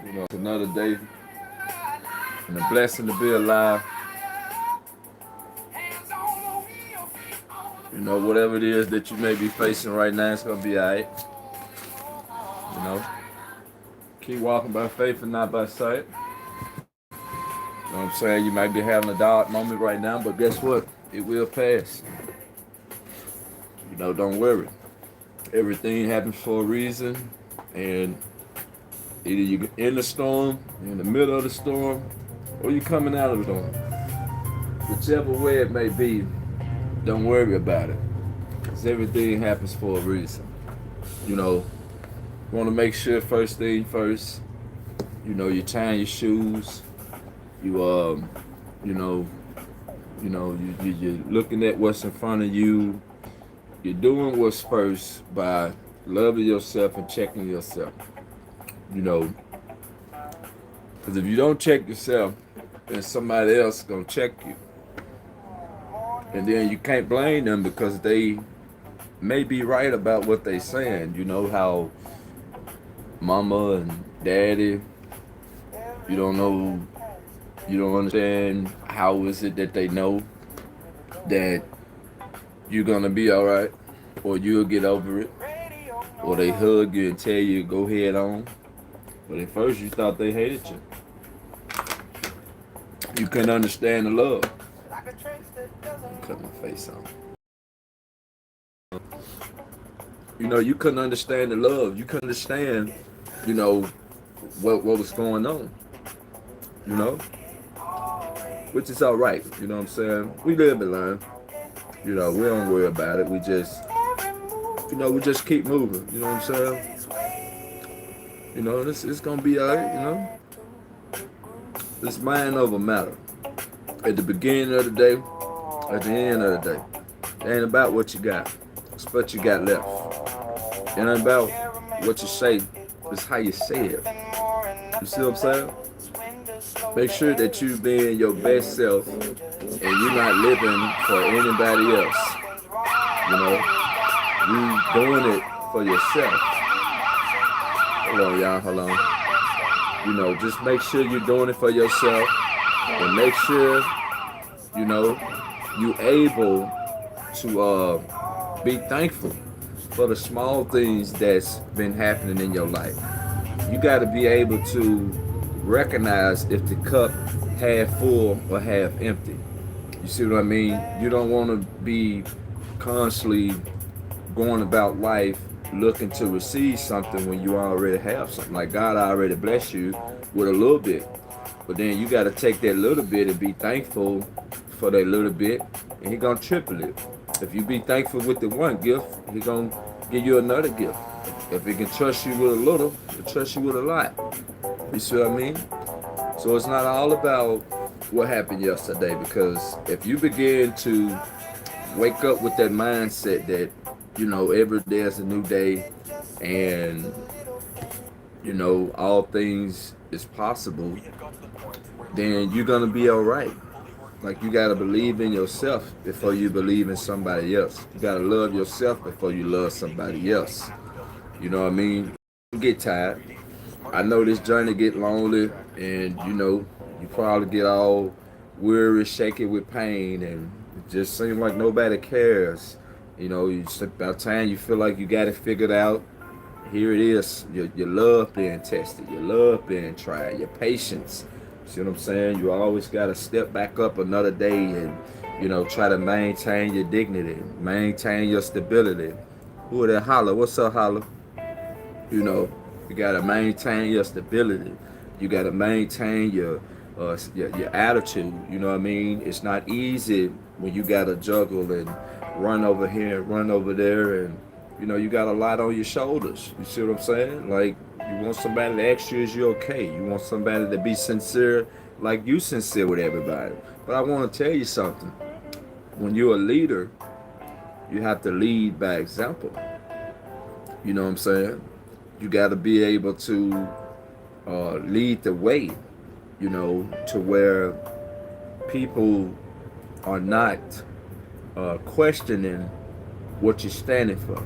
It's another day and a blessing to be alive. Whatever it is that you may be facing right now, it's gonna be alright. You know, keep walking by faith and not by sight. You know what I'm saying? You might be having a dark moment right now, but guess what? It will pass. Don't worry. Everything happens for a reason, and either you're in the storm, in the middle of the storm, or you're coming out of the storm. Whichever way it may be, don't worry about it. Because everything happens for a reason. You know, you want to make sure first thing first, you tying your shoes, you you know, you're looking at what's in front of you. You're doing what's first by loving yourself and checking yourself. You know, because if you don't check yourself, then somebody else gonna check you, and then you can't blame them because they may be right about what they saying. You know how mama and daddy, you don't know, you don't understand how is it that they know that you're gonna be all right, or you'll get over it, or they hug you and tell you go head on. But at first you thought they hated you. You couldn't understand the love. Cut my face on. You couldn't understand the love. You couldn't understand, you know, what was going on. You know, which is all right. You know what I'm saying? We live and learn. We don't worry about it. We just keep moving. You know what I'm saying? It's gonna be alright. It's mind over matter. At the beginning of the day, at the end of the day, it ain't about what you got. It's what you got left. It ain't about what you say. It's how you say it. You see what I'm saying? Make sure that you being your best self and you're not living for anybody else. You doing it for yourself. Hold on, y'all. Hold on. Just make sure you're doing it for yourself, and make sure you able to be thankful for the small things that's been happening in your life. You got to be able to recognize if the cup half full or half empty. You see what I mean? You don't want to be constantly going about life looking to receive something when you already have something. Like God already blessed you with a little bit. But then you got to take that little bit and be thankful for that little bit, and He gonna triple it. If you be thankful with the one gift, He gonna give you another gift. If He can trust you with a little, He'll trust you with a lot. You see what I mean? So it's not all about what happened yesterday, because if you begin to wake up with that mindset that every day is a new day, and all things is possible, then you're gonna be all right. Like, you gotta believe in yourself before you believe in somebody else. You gotta love yourself before you love somebody else. You know what I mean? You get tired. I know this journey get lonely, and you probably get all weary, shaky with pain, and it just seems like nobody cares. By the time you feel like you got it figured out, here it is. Your love being tested, your love being tried, your patience. See what I'm saying? You always got to step back up another day and, try to maintain your dignity, maintain your stability. Who are that holler? What's up, holler? You got to maintain your stability. You got to maintain your attitude. You know what I mean? It's not easy when you got to juggle and run over here and run over there, and you got a lot on your shoulders. You see what I'm saying? Like, you want somebody to ask you, is you okay? You want somebody to be sincere, like you sincere with everybody. But I want to tell you something. When you're a leader, you have to lead by example. You know what I'm saying? You got to be able to lead the way, to where people are not questioning what you're standing for.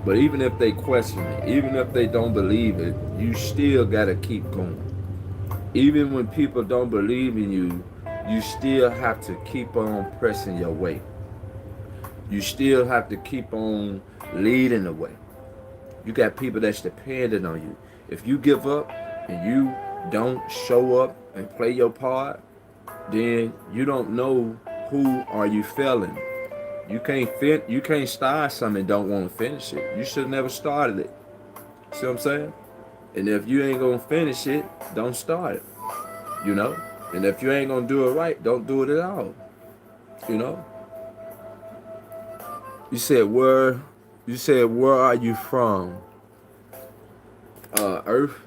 But even if they question it, even if they don't believe it, you still gotta keep going. Even when people don't believe in you, you still have to keep on pressing your way. You still have to keep on leading the way. You got people that's dependent on you. If you give up and you don't show up and play your part, then you don't know who are you failing. You can't start something and don't want to finish it. You should have never started it. See what I'm saying? And if you ain't gonna finish it, don't start it. You know? And if you ain't gonna do it right, don't do it at all. You know? You said where are you from? Earth?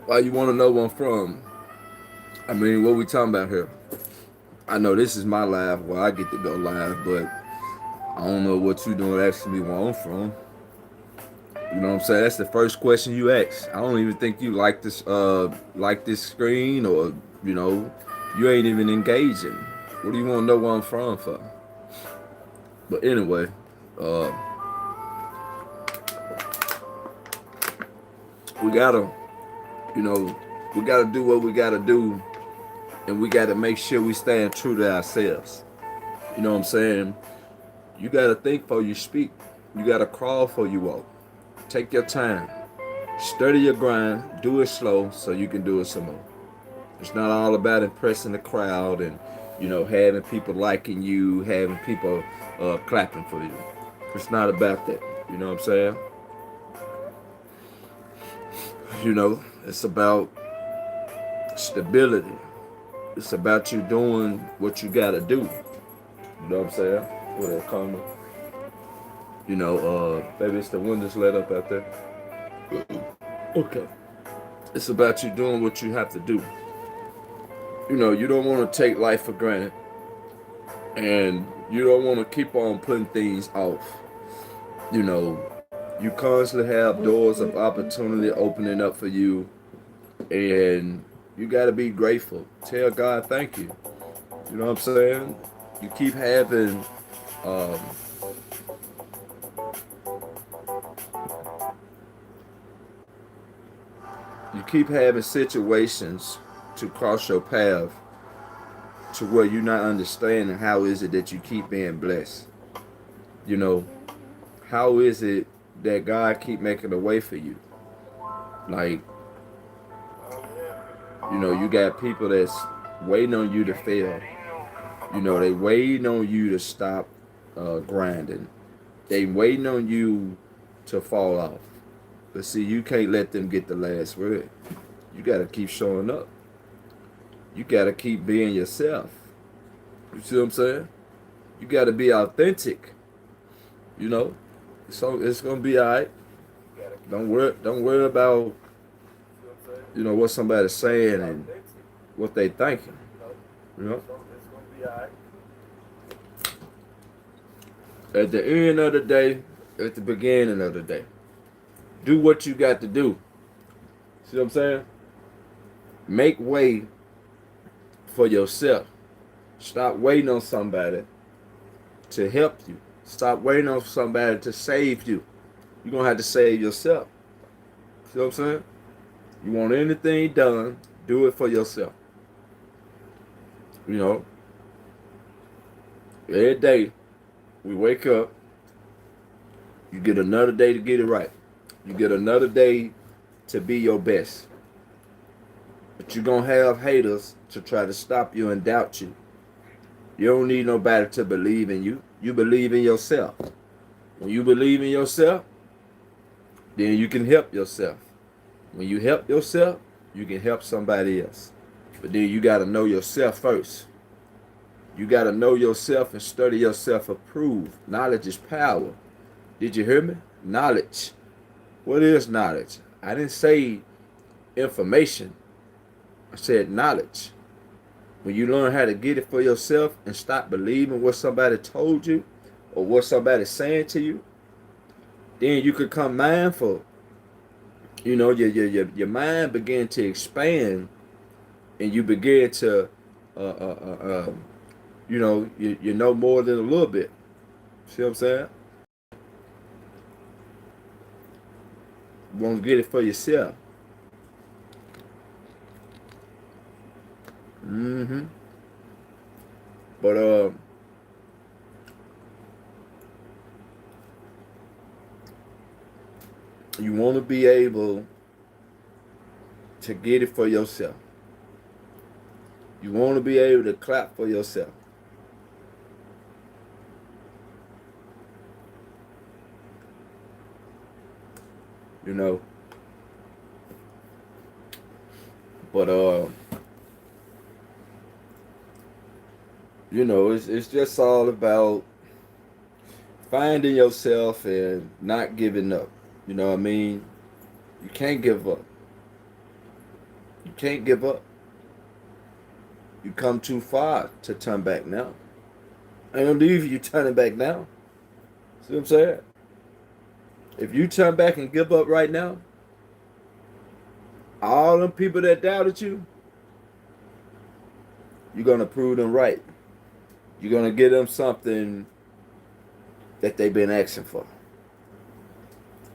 Why you wanna know where I'm from? I mean, what we talking about here? I know this is my live, well I get to go live, but I don't know what you doing asking me where I'm from. You know what I'm saying? That's the first question you ask. I don't even think you like this screen, or you know, you ain't even engaging. What do you want to know where I'm from for? But anyway, we gotta, you know, we gotta do what we gotta do, and we gotta make sure we stand true to ourselves. You know what I'm saying? You gotta think before you speak. You gotta crawl before you walk. Take your time. Study your grind. Do it slow so you can do it some more. It's not all about impressing the crowd and, you know, having people liking you, having people clapping for you. It's not about that. You know what I'm saying? You know, it's about stability. It's about you doing what you gotta do. You know what I'm saying? What that coming? You know, maybe it's the windows let up out there. Okay. It's about you doing what you have to do. You know, you don't want to take life for granted. And you don't want to keep on putting things off. You know, you constantly have doors of opportunity opening up for you. And you got to be grateful. Tell God thank you. You know what I'm saying? You keep having um, you keep having situations to cross your path to where you're not understanding how is it that you keep being blessed. You know, how is it that God keep making a way for you? Like, you know, you got people that's waiting on you to fail. You know, they waiting on you to stop grinding. They waiting on you to fall off. But see, you can't let them get the last word. You got to keep showing up. You got to keep being yourself. You see what I'm saying? You got to be authentic. You know, so it's gonna be all right. Don't worry about, you know, what somebody's saying and what they thinking. You know. At the end of the day, at the beginning of the day, do what you got to do. See what I'm saying? Make way for yourself. Stop waiting on somebody to help you. Stop waiting on somebody to save you. You're going to have to save yourself. See what I'm saying? You want anything done, do it for yourself. You know, every day we wake up, you get another day to get it right. You get another day to be your best. But you're going to have haters to try to stop you and doubt you. You don't need nobody to believe in you. You believe in yourself. When you believe in yourself, then you can help yourself. When you help yourself, you can help somebody else. But then you got to know yourself first. You got to know yourself and study yourself approved. Knowledge is power. Did you hear me? Knowledge. What is knowledge? I didn't say information. I said knowledge. When you learn how to get it for yourself and stop believing what somebody told you or what somebody's saying to you, then you could come mindful. You know, your mind begin to expand, and you begin to you know, you know more than a little bit. See what I'm saying? You want to get it for yourself. Mm-hmm. But you want to be able to get it for yourself. You want to be able to clap for yourself. You know. But you know, it's just all about finding yourself and not giving up. You know what I mean? You can't give up. You can't give up. You come too far to turn back now. I don't believe you turning back now. See what I'm saying? If you turn back and give up right now, all them people that doubted you, you're gonna prove them right. You're gonna give them something that they've been asking for.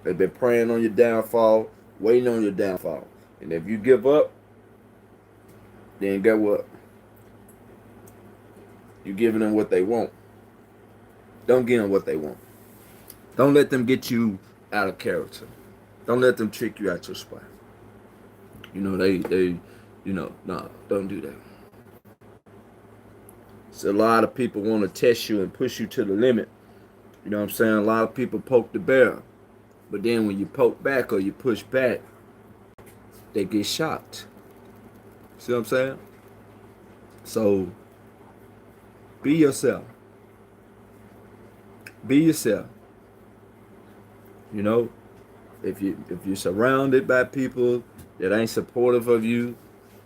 They've been praying on your downfall, waiting on your downfall. And if you give up, then get what? You're giving them what they want. Don't give them what they want. Don't let them get you out of character. Don't let them trick you out your spot. You know, don't do that. So a lot of people want to test you and push you to the limit. You know what I'm saying? A lot of people poke the bear. But then when you poke back or you push back, they get shocked. See what I'm saying? So be yourself. Be yourself. You know, if you're surrounded by people that ain't supportive of you,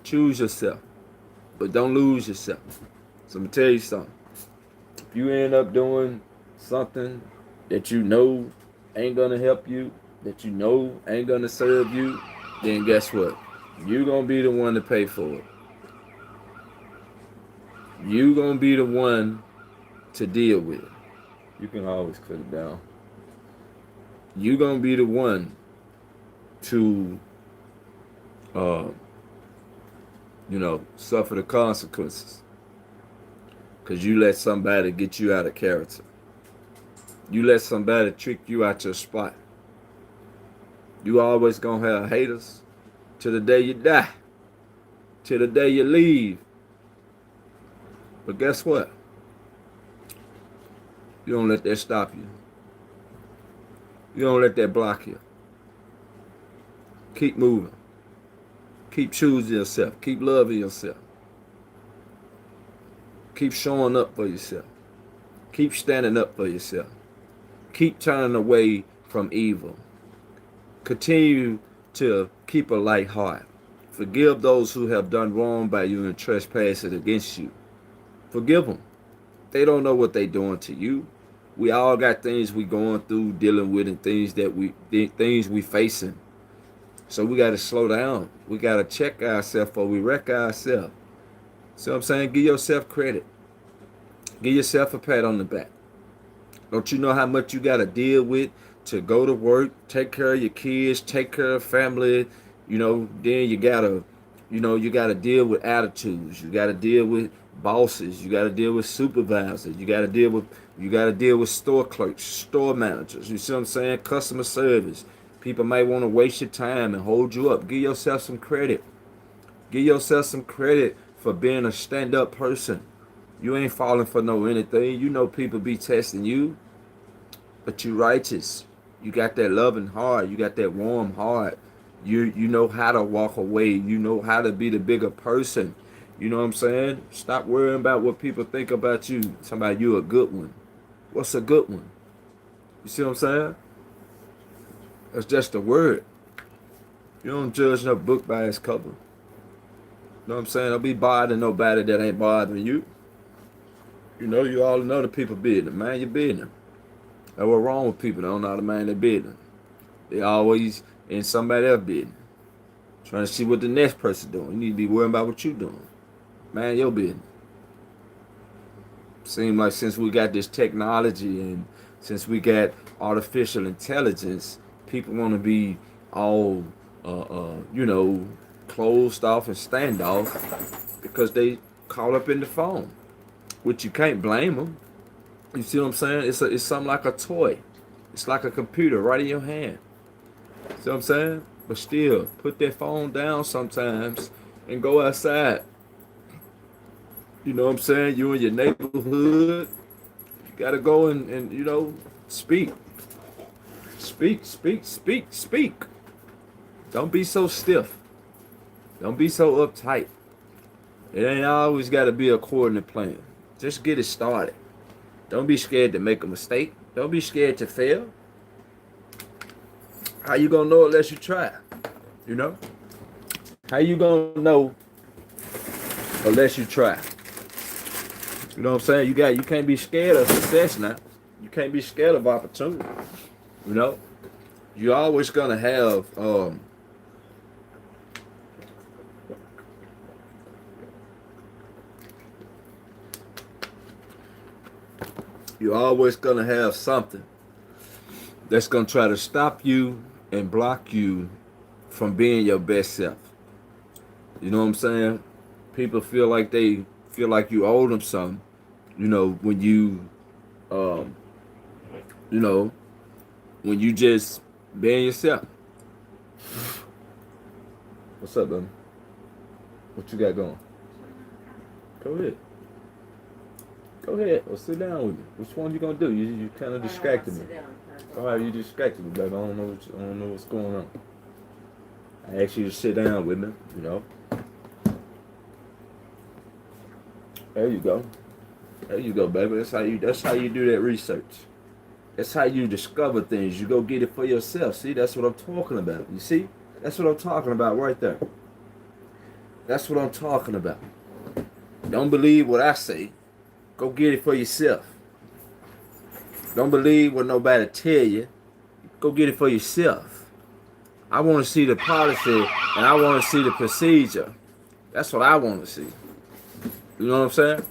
choose yourself. But don't lose yourself. So I'm gonna tell you something. If you end up doing something that you know ain't gonna help you, that you know ain't gonna serve you, then guess what? You're gonna be the one to pay for it. You're gonna be the one to deal with it. You can always cut it down. You're gonna be the one to suffer the consequences. Because you let somebody get you out of character. You let somebody trick you out your spot. You always gonna have haters till the day you die. Till the day you leave. But guess what? You don't let that stop you. You don't let that block you. Keep moving. Keep choosing yourself. Keep loving yourself. Keep showing up for yourself. Keep standing up for yourself. Keep turning away from evil. Continue to keep a light heart. Forgive those who have done wrong by you and trespassed against you. Forgive them. They don't know what they're doing to you. We all got things we going through, dealing with, and things we facing. So we got to slow down. We got to check ourselves before we wreck ourselves. See what I'm saying? Give yourself credit. Give yourself a pat on the back. Don't you know how much you got to deal with to go to work, take care of your kids, take care of family? You know, then you got to deal with attitudes. You got to deal with bosses. You got to deal with supervisors. You got to deal with store clerks, store managers. You see what I'm saying? Customer service. People might want to waste your time and hold you up. Give yourself some credit. Give yourself some credit for being a stand-up person. You ain't falling for no anything. You know people be testing you, but you righteous. You got that loving heart. You got that warm heart. You know how to walk away. You know how to be the bigger person. You know what I'm saying? Stop worrying about what people think about you. Somebody, you a good one. What's a good one? You see what I'm saying? That's just a word. You don't judge no book by its cover. You know what I'm saying? Don't be bothering nobody that ain't bothering you. You know, you all know the people business. Mind your business. That's what's wrong with people. They don't know how to mind their business. They always in somebody else's business. Trying to see what the next person doing. You need to be worrying about what you doing. Mind your business. Seem like since we got this technology and since we got artificial intelligence, people want to be all, you know, closed off and standoff because they caught up in the phone, which you can't blame them. You see what I'm saying? It's something like a toy. It's like a computer right in your hand. See what I'm saying? But still, put that phone down sometimes and go outside. You know what I'm saying? You in your neighborhood, you gotta go and you know, speak. Speak, speak, speak, speak. Don't be so stiff. Don't be so uptight. It ain't always gotta be according to plan. Just get it started. Don't be scared to make a mistake. Don't be scared to fail. How you gonna know unless you try? You know? How you gonna know unless you try? You know what I'm saying? You can't be scared of success now. You can't be scared of opportunity. You know? You're always gonna have you're always gonna have something that's gonna try to stop you and block you from being your best self. You know what I'm saying? People feel like you owe them something. You know when um, you know when you just being yourself. What's up, man? What you got going? Go ahead. Go ahead. Or sit down with me. Which one you gonna do? You kind of distracted me. All right, you distracted me, baby. I don't know what's going on. I asked you to sit down with me. You know. There you go. There you go, baby. That's how you do that research. That's how you discover things. You go get it for yourself. See, that's what I'm talking about. You see? That's what I'm talking about right there. That's what I'm talking about. Don't believe what I say. Go get it for yourself. Don't believe what nobody tell you. Go get it for yourself. I want to see the policy and I want to see the procedure. That's what I want to see. You know what I'm saying?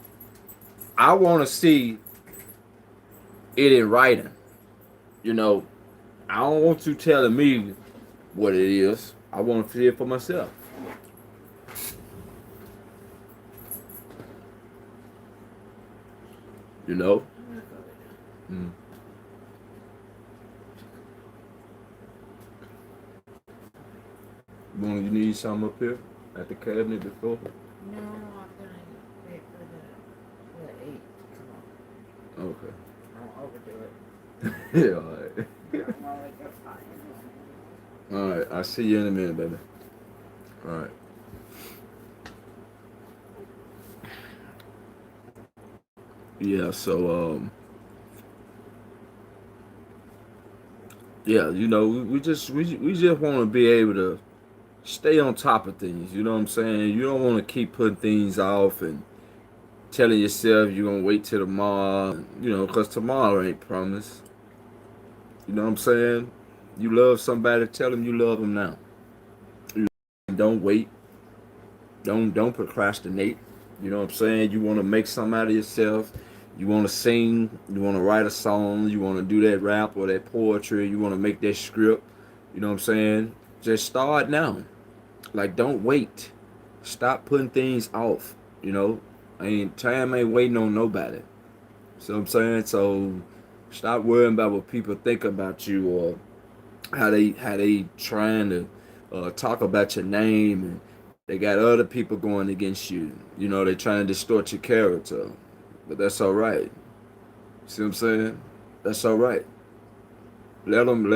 I want to see it in writing. You know, I don't want you telling me what it is. I want to see it for myself. You know? Mm. You need something up here at the cabinet before? No, I'm gonna wait for the 8 to come on. Okay. I'll overdo it. Yeah, alright. I'm always fine. Alright, I'll see you in a minute, baby. Alright. Yeah, so yeah, you know, we just want to be able to stay on top of things. You know what I'm saying? You don't want to keep putting things off and telling yourself you're gonna wait till tomorrow. You know, cause tomorrow ain't promised. You know what I'm saying? You love somebody, tell them you love them now. Don't wait. Don't procrastinate. You know what I'm saying? You want to make something out of yourself. You want to sing. You want to write a song. You want to do that rap or that poetry. You want to make that script. You know what I'm saying? Just start now. Like, don't wait. Stop putting things off. You know, time ain't waiting on nobody. See what I'm saying? So stop worrying about what people think about you or how they trying to talk about your name and they got other people going against you. You know, they trying to distort your character, but that's all right. See what I'm saying? That's all right. Let them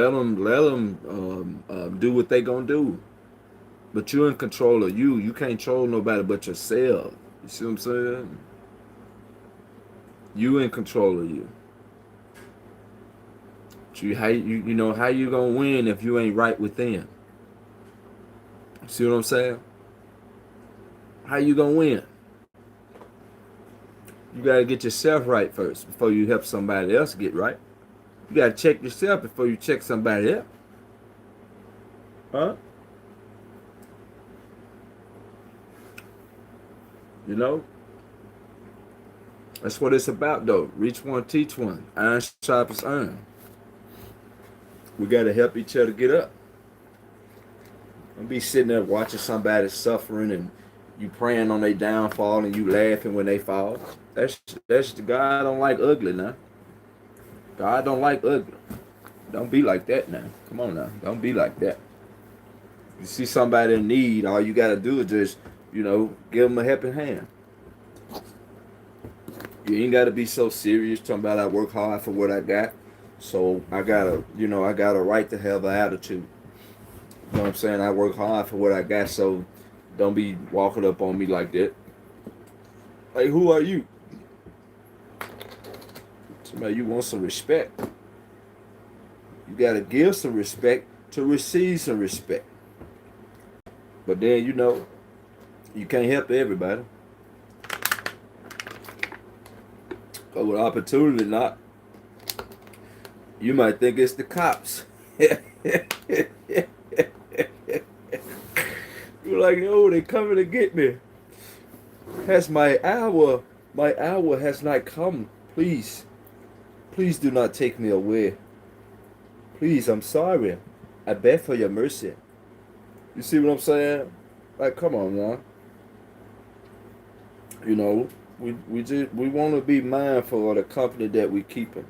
do what they gonna do. But you're in control of you. You can't control nobody but yourself. You see what I'm saying? You in control of you. You know how you gonna win if you ain't right within. See what I'm saying? How you gonna win? You gotta get yourself right first before you help somebody else get right. You gotta check yourself before you check somebody else. Huh? You know? That's what it's about, though. Reach one, teach one. Iron sharpens iron. We got to help each other get up. Don't be sitting there watching somebody suffering and you praying on their downfall and you laughing when they fall. That's God don't like ugly now. God don't like ugly. Don't be like that now. Come on now. Don't be like that. You see somebody in need, all you got to do is just, give them a helping hand. You ain't got to be so serious talking about I work hard for what I got. So I got a right to have an attitude. You know what I'm saying? I work hard for what I got, so don't be walking up on me like that. Like, who are you? Somebody you want some respect. You got to give some respect to receive some respect. But then, you can't help everybody. But with opportunity not, you might think it's the cops. You're like, oh, they coming to get me. Has my hour has not come. Please do not take me away. Please, I'm sorry. I beg for your mercy. You see what I'm saying? Like, come on now. We want to be mindful of the company that we keeping,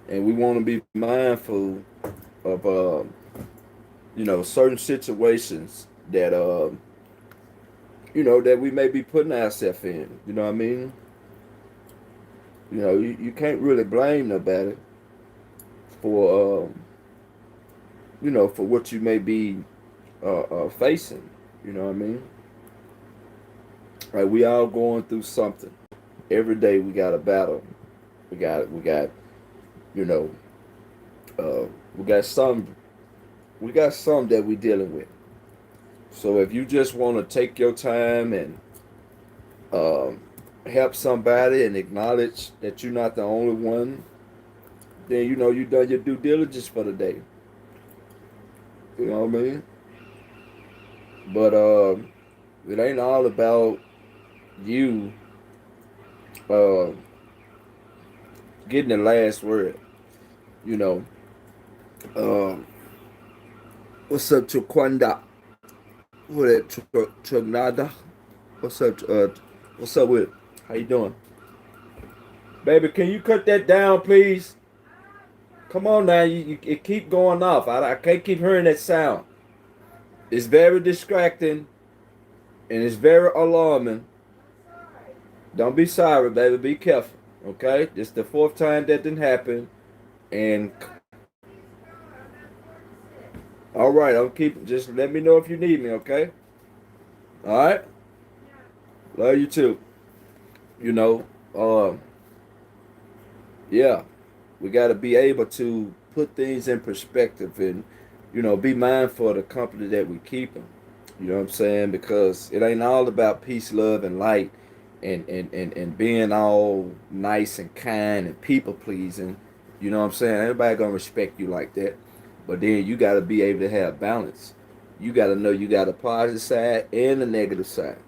and we want to be mindful of certain situations that that we may be putting ourselves in. You know what I mean? You can't really blame nobody for for what you may be facing. You know what I mean? Right, we all going through something. Every day we got a battle. We got we got some that we dealing with. So if you just want to take your time and help somebody and acknowledge that you're not the only one, then you done your due diligence for the day. You know what I mean? But it ain't all about you getting the last word. What's up, Chukwanda? What Chugnada? What's up with it? How you doing? Baby, can you cut that down, please? Come on now, it keep going off. I can't keep hearing that sound. It's very distracting, and it's very alarming. Don't be sorry, baby. Be careful, okay? This is the fourth time that didn't happen, and all right, just let me know if you need me, okay? All right? Love you too. Yeah, we got to be able to put things in perspective and, be mindful of the company that we keeping. You know what I'm saying? Because it ain't all about peace, love, and light and being all nice and kind and people pleasing. You know what I'm saying? Everybody going to respect you like that. But then you got to be able to have balance. You got to know you got a positive side and a negative side.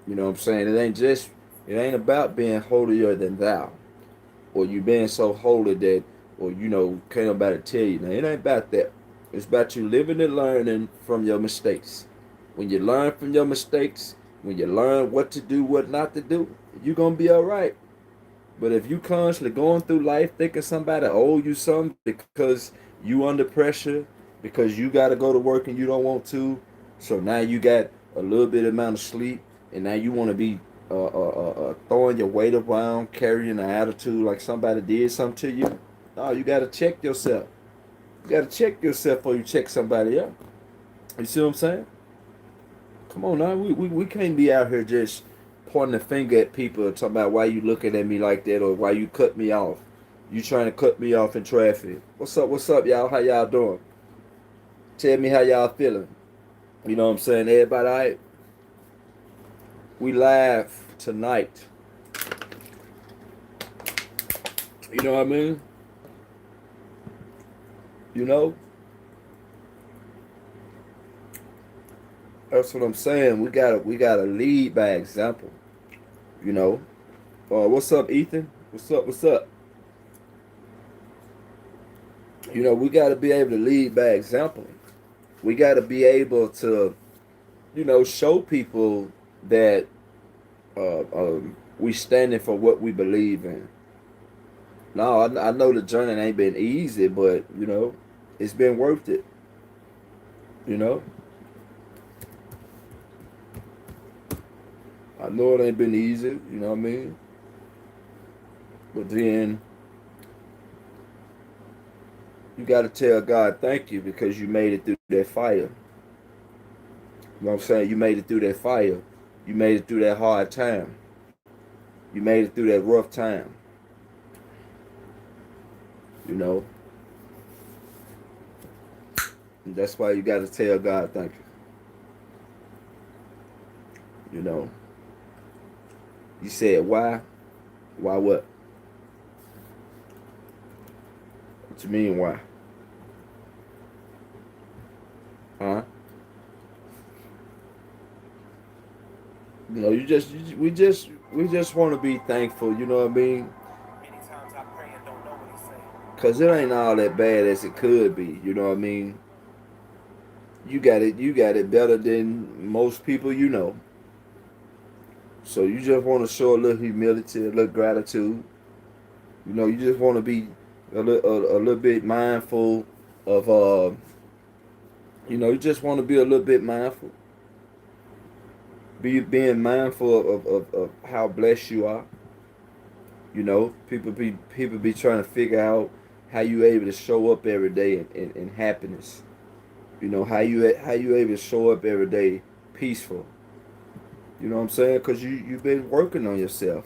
You know what I'm saying? It ain't about being holier than thou, or you being so holy that, or can't nobody tell you. Now it ain't about that. It's about you living and learning from your mistakes. When you learn from your mistakes, when you learn what to do, what not to do, you're gonna be all right. But if you constantly going through life thinking somebody owe you something because you under pressure, because you got to go to work and you don't want to, so now you got a little bit amount of sleep, and now you want to be throwing your weight around, carrying an attitude like somebody did something to you. No, you got to check yourself. You got to check yourself before you check somebody else. You see what I'm saying? Come on now, we can't be out here just pointing the finger at people and talking about why you looking at me like that or why you cut me off. You trying to cut me off in traffic. What's up, y'all? How y'all doing? Tell me how y'all feeling. You know what I'm saying? Everybody all right? We live tonight. You know what I mean? That's what I'm saying. We gotta lead by example. What's up, Ethan? What's up? What's up? You know, we got to be able to lead by example. We got to be able to, show people that we standing for what we believe in. No, I know the journey ain't been easy, but it's been worth it. You know, I know it ain't been easy. You know what I mean? But then you got to tell God thank you because you made it through that fire. You know what I'm saying? You made it through that fire. You made it through that hard time. You made it through that rough time. You know, and that's why you got to tell God thank you. You know, you said why? Why what? What you mean why? Huh? We just want to be thankful. You know what I mean? Cause it ain't all that bad as it could be. You know what I mean? You got it better than most people you know. So you just want to show a little humility, a little gratitude. You just want to be a little bit mindful of you just want to be a little bit mindful. Being mindful of how blessed you are. People be trying to figure out how you able to show up every day in happiness. How you able to show up every day peaceful. You know what I'm saying? Cause you've been working on yourself.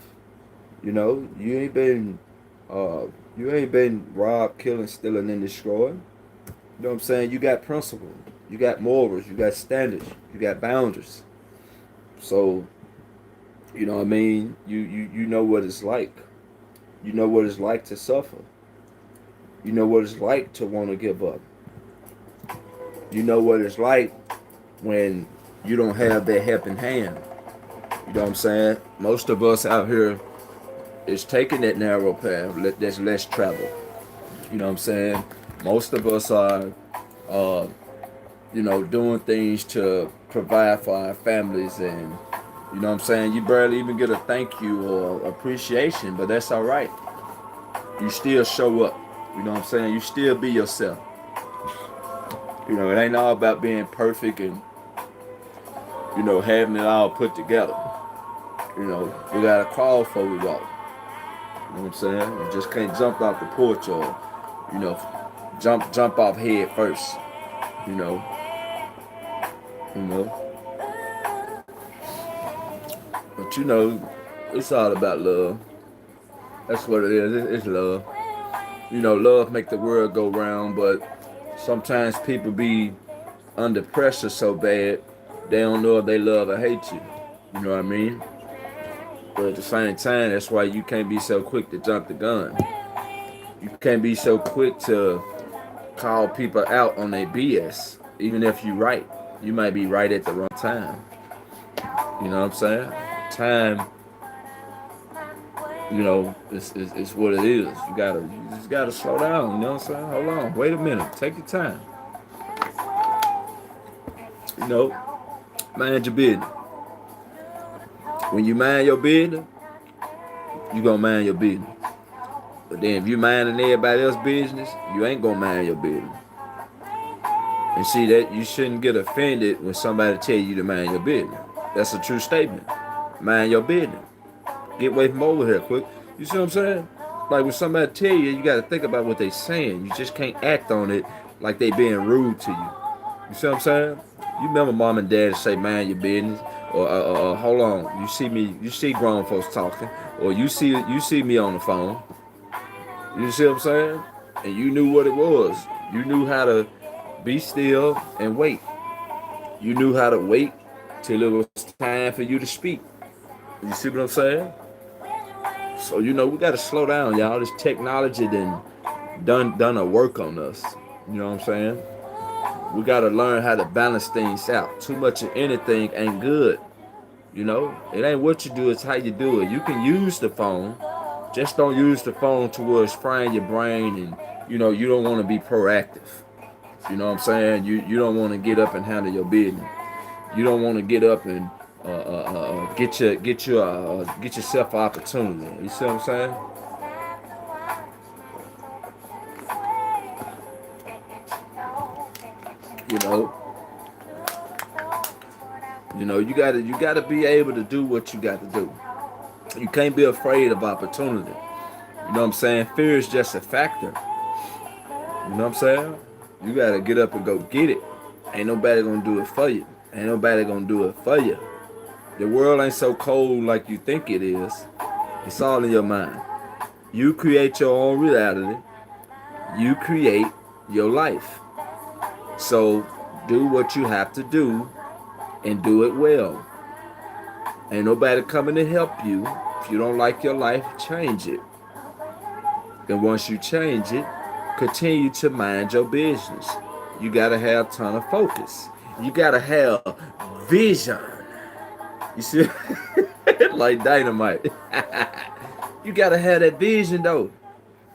You ain't been uh you ain't been robbed, killing, stealing, and destroying. You know what I'm saying? You got principles, you got morals, you got standards, you got boundaries. So you know what I mean. You know what it's like. You know what it's like to suffer. You know what it's like to want to give up. You know what it's like when you don't have that helping hand. You know what I'm saying? Most of us out here is taking that narrow path that's less traveled. You know what I'm saying? Most of us are, uh, doing things to provide for our families, and you know what I'm saying? You barely even get a thank you or appreciation, but that's all right. You still show up. You know what I'm saying? You still be yourself. It ain't all about being perfect and, having it all put together. We got to crawl before we walk. You know what I'm saying? You just can't jump off the porch or, you know, jump off head first. You know. You know. But it's all about love. That's what it is. It's love. Love make the world go round, but sometimes people be under pressure so bad they don't know if they love or hate you. You know what I mean? But at the same time, that's why you can't be so quick to jump the gun. You can't be so quick to call people out on their BS. Even if you're right, you might be right at the wrong time. You know what I'm saying? Time, it's what it is. You just gotta slow down. You know what I'm saying? Hold on, wait a minute, take your time. Mind your business. When you mind your business, you gonna mind your business. But then if you minding everybody else's business, you ain't gonna mind your business. And see that you shouldn't get offended when somebody tell you to mind your business. That's a true statement. Mind your business. Get away from over here quick. You see what I'm saying? Like when somebody tell you, you gotta think about what they saying. You just can't act on it like they being rude to you. You see what I'm saying? You remember mom and dad say mind your business, or hold on, you see grown folks talking, or you see me on the phone. You see what I'm saying? And you knew what it was. You knew how to be still and wait. You knew how to wait till it was time for you to speak. You see what I'm saying? So we gotta slow down, y'all. This technology done a work on us. You know what I'm saying? We gotta learn how to balance things out. Too much of anything ain't good. You know, it ain't what you do, it's how you do it. You can use the phone, just don't use the phone towards frying your brain, and you don't want to be proactive. You know what I'm saying? You don't want to get up and handle your business. You don't want to get up and get yourself an opportunity. You see what I'm saying? You know, you gotta be able to do what you got to do. You can't be afraid of opportunity. You know what I'm saying? Fear is just a factor. You know what I'm saying? You gotta get up and go get it. Ain't nobody gonna do it for you. Ain't nobody gonna do it for you. The world ain't so cold like you think it is. It's all in your mind. You create your own reality. You create your life. So do what you have to do and do it well. Ain't nobody coming to help you. If you don't like your life, change it. And once you change it, continue to mind your business. You gotta have a ton of focus. You gotta have vision. You see, like dynamite. You gotta have that vision though.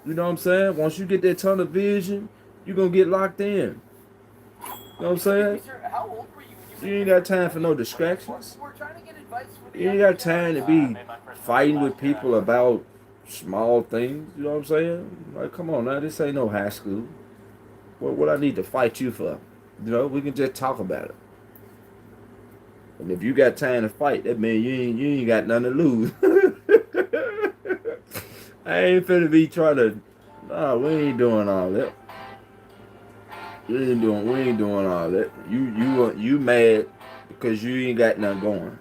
You know what I'm saying? Once you get that ton of vision, you're gonna get locked in. You know what I'm saying? You ain't got time for no distractions. You ain't got time to be fighting with people about small things. You know what I'm saying? Like, come on now, this ain't no high school. What I need to fight you for? We can just talk about it. And if you got time to fight, that means you ain't got nothing to lose. I ain't finna be trying to. Nah, we ain't doing all that. We ain't doing all that. You mad because you ain't got nothing going.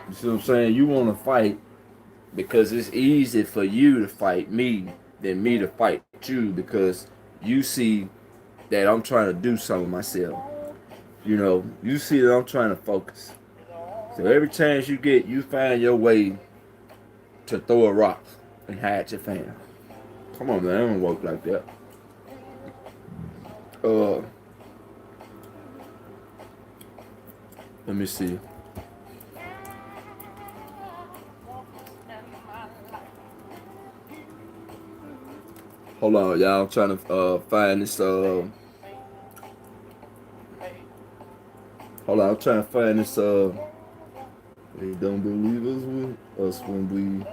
You see what I'm saying? You want to fight because it's easy for you to fight me than me to fight you, because you see that I'm trying to do something myself. You see that I'm trying to focus. So every chance you get, you find your way to throw a rock and hide your fan. Come on, man, it don't work like that. Let me see. Hold on, y'all. I'm trying to find this. Hold on, I'm trying to find this. They don't believe us when we.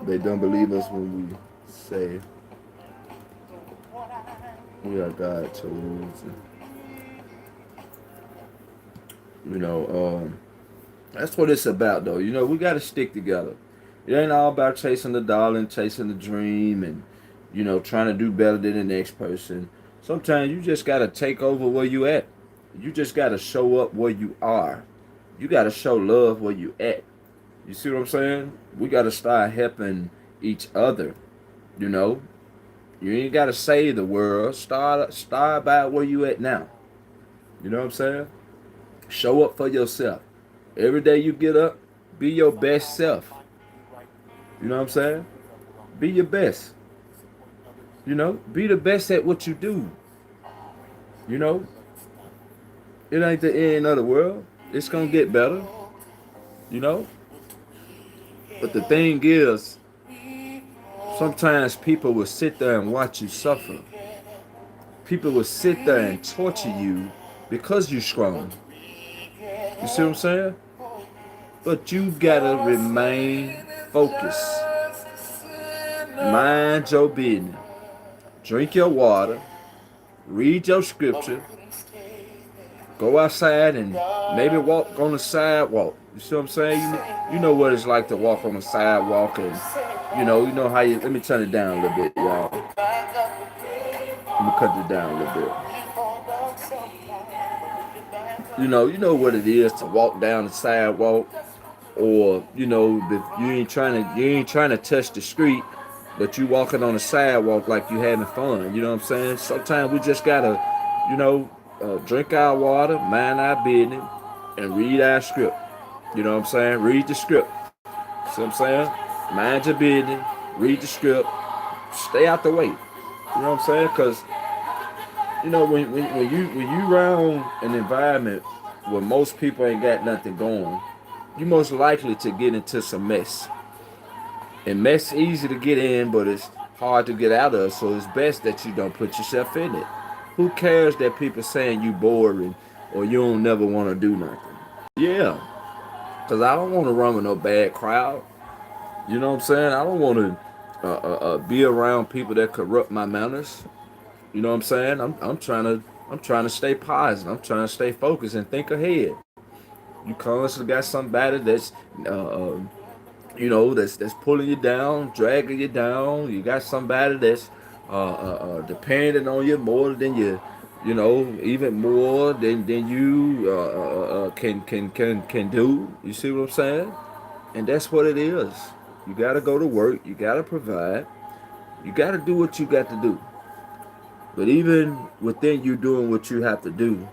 They don't believe us when we say we are God chosen. That's what it's about, though. We got to stick together. It ain't all about chasing the dollar and chasing the dream and, trying to do better than the next person. Sometimes you just got to take over where you at. You just got to show up where you are. You got to show love where you at. You see what I'm saying? We got to start helping each other. You ain't got to save the world. Start by where you at now. You know what I'm saying? Show up for yourself. Every day you get up, be your best self. You know what I'm saying? Be your best. Be the best at what you do. It ain't the end of the world. It's gonna get better. But the thing is, sometimes people will sit there and watch you suffer. People will sit there and torture you because you're strong. You see what I'm saying? But you gotta remain focused. Mind your business. Drink your water. Read your scripture. Go outside and maybe walk on the sidewalk. You see what I'm saying? You know what it's like to walk on the sidewalk, and you know how you. Let me turn it down a little bit, y'all. Let me cut it down a little bit. You know what it is to walk down the sidewalk, or if you ain't trying to touch the street, but you walking on the sidewalk like you having fun. You know what I'm saying? Sometimes we just gotta, drink our water, mind our business, and read our script. You know what I'm saying? Read the script. See what I'm saying? Mind your business, read the script, stay out the way. You know what I'm saying? Because when you around an environment where most people ain't got nothing going, you're most likely to get into some mess. And mess easy to get in, but it's hard to get out of. So it's best that you don't put yourself in it. Who cares that people saying you boring or you don't never want to do nothing? Yeah, because I don't want to run with no bad crowd. You know what I'm saying? I don't want to be around people that corrupt my manners. You know what I'm saying? I'm trying to stay positive. I'm trying to stay focused and think ahead. You constantly got somebody that's uh, uh, that's pulling you down, dragging you down. You got somebody that's depending on you more than you, even more than you can do. You see what I'm saying? And that's what it is. You got to go to work. You got to provide. You got to do what you got to do. But even within you doing what you have to do,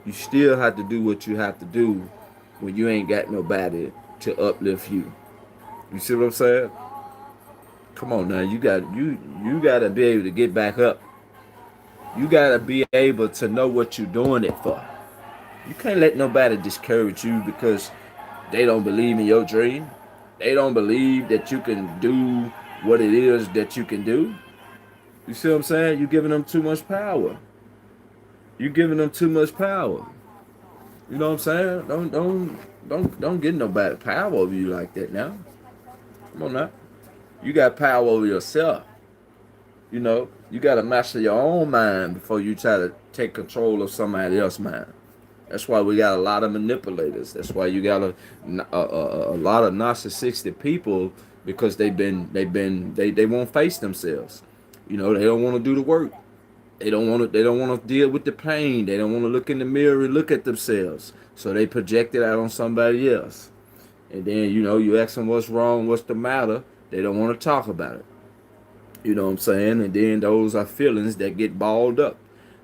you still have to do what you have to do when you ain't got nobody to uplift you. You see what I'm saying? Come on now, you gotta be able to get back up. You gotta be able to know what you're doing it for. You can't let nobody discourage you because they don't believe in your dream. They don't believe that you can do what it is that you can do. You see what I'm saying? You're giving them too much power. You're giving them too much power. You know what I'm saying? Don't get nobody power over you like that now. Come on now. You got power over yourself. You got to master your own mind before you try to take control of somebody else's mind. That's why we got a lot of manipulators. That's why you got a lot of narcissistic people because they won't face themselves. They don't want to do the work. They don't want to deal with the pain. They don't want to look in the mirror and look at themselves. So they project it out on somebody else. And then, you ask them what's wrong, what's the matter. They don't want to talk about it. You know what I'm saying? And then those are feelings that get balled up.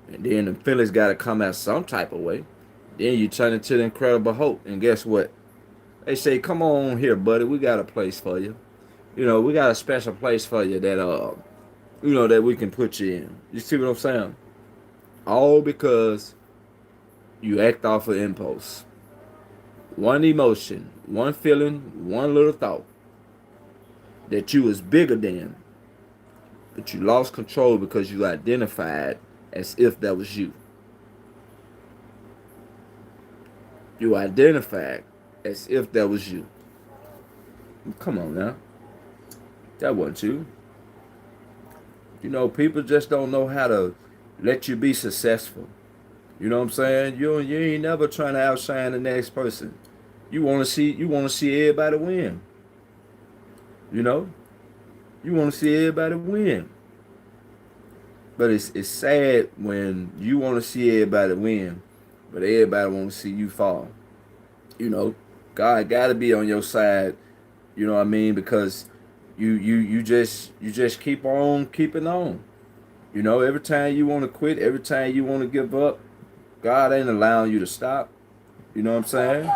And then the feelings got to come out some type of way. Then you turn into the Incredible Hulk. And guess what? They say, come on here, buddy. We got a place for you. We got a special place for you that, that we can put you in. You see what I'm saying? All because you act off of impulse. One emotion, one feeling, one little thought that you was bigger than, but you lost control because you identified as if that was you. You identified as if that was you. Come on now. That wasn't you. People just don't know how to let you be successful. You know what I'm saying? You ain't never trying to outshine the next person. You want to see everybody win. You want to see everybody win. But it's sad when you want to see everybody win, but everybody want to see you fall. God got to be on your side. You know what I mean? Because you just keep on keeping on. Every time you want to quit, every time you want to give up, God ain't allowing you to stop. You know what I'm saying?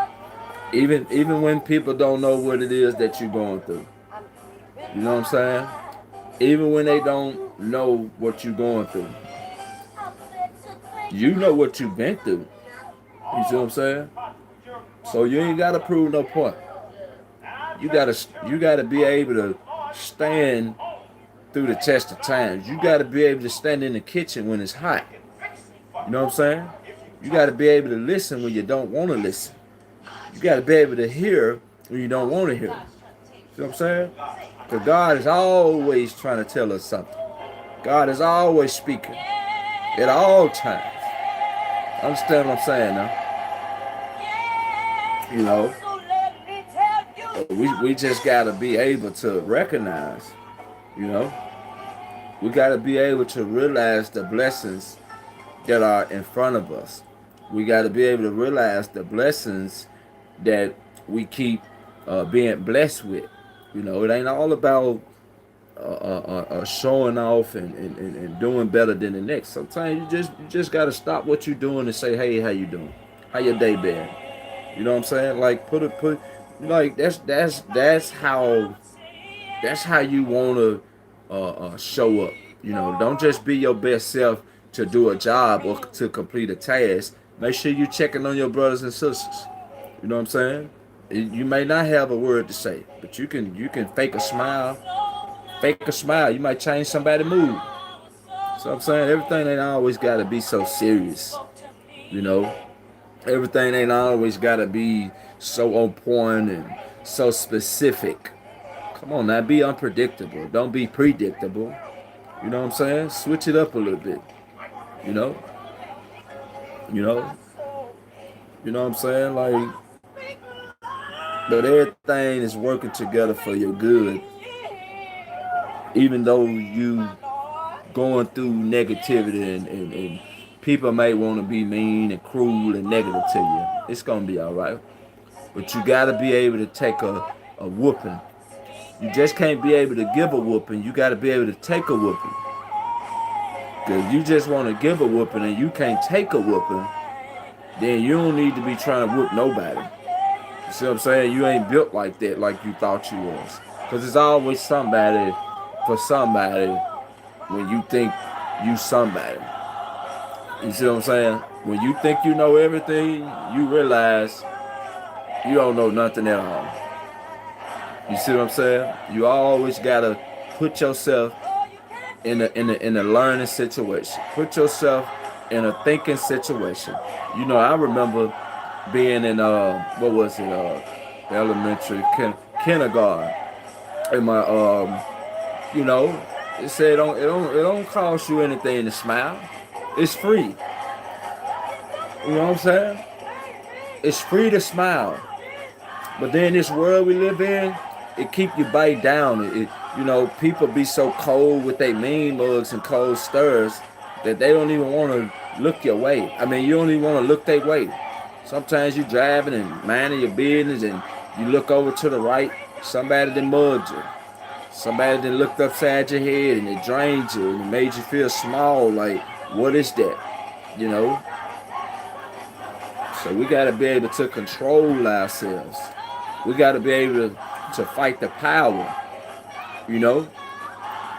Even when people don't know what it is that you're going through. You know what I'm saying? Even when they don't know what you're going through. You know what you've been through. You see what I'm saying? So you ain't gotta prove no point. You gotta be able to stand through the test of times. You gotta be able to stand in the kitchen when it's hot. You know what I'm saying? You gotta be able to listen when you don't want to listen. You gotta be able to hear when you don't want to hear. See what I'm saying? Because God is always trying to tell us something. God is always speaking at all times. Understand what I'm saying now? We just gotta be able to recognize, we gotta be able to realize the blessings that are in front of us. We gotta be able to realize the blessings that we keep being blessed with. It ain't all about showing off and doing better than the next. Sometimes you just gotta stop what you're doing and say, hey, how you doing? How your day been? You know what I'm saying? Like like that's how you wanna show up. Don't just be your best self to do a job or to complete a task. Make sure you checking on your brothers and sisters. You know what I'm saying? You may not have a word to say, but you can fake a smile. Fake a smile. You might change somebody's mood. So I'm saying everything ain't always got to be so serious. You know, everything ain't always got to be so on point and so specific. Come on now, be unpredictable. Don't be predictable. You know what I'm saying? Switch it up a little bit. You know, you know, you know what I'm saying? Like, but everything is working together for your good, even though you going through negativity and people may want to be mean and cruel and negative to you. It's gonna be all right, but you gotta be able to take a whooping. You just can't be able to give a whooping. You gotta be able to take a whooping. Cause you just want to give a whooping and you can't take a whooping, then you don't need to be trying to whoop nobody. You see what I'm saying? You ain't built like that, like you thought you was. Cause there's always somebody for somebody when you think you somebody. You see what I'm saying? When you think you know everything, you realize you don't know nothing at all. You see what I'm saying? You always gotta put yourself in a learning situation. Put yourself in a thinking situation. You know, I remember being in what was it, elementary kindergarten. In my you know, it said it don't cost you anything to smile. It's free. You know what I'm saying? It's free to smile. But then this world we live in, it keep you bite down. You know, people be so cold with their mean mugs and cold stirs that they don't even want to look your way. I mean, you don't even want to look their way. Sometimes you driving and minding your business and you look over to the right, somebody that mugged you. Somebody that looked upside your head and it drained you and it made you feel small. Like, what is that? You know? So we got to be able to control ourselves. We got to be able to fight the power. You know?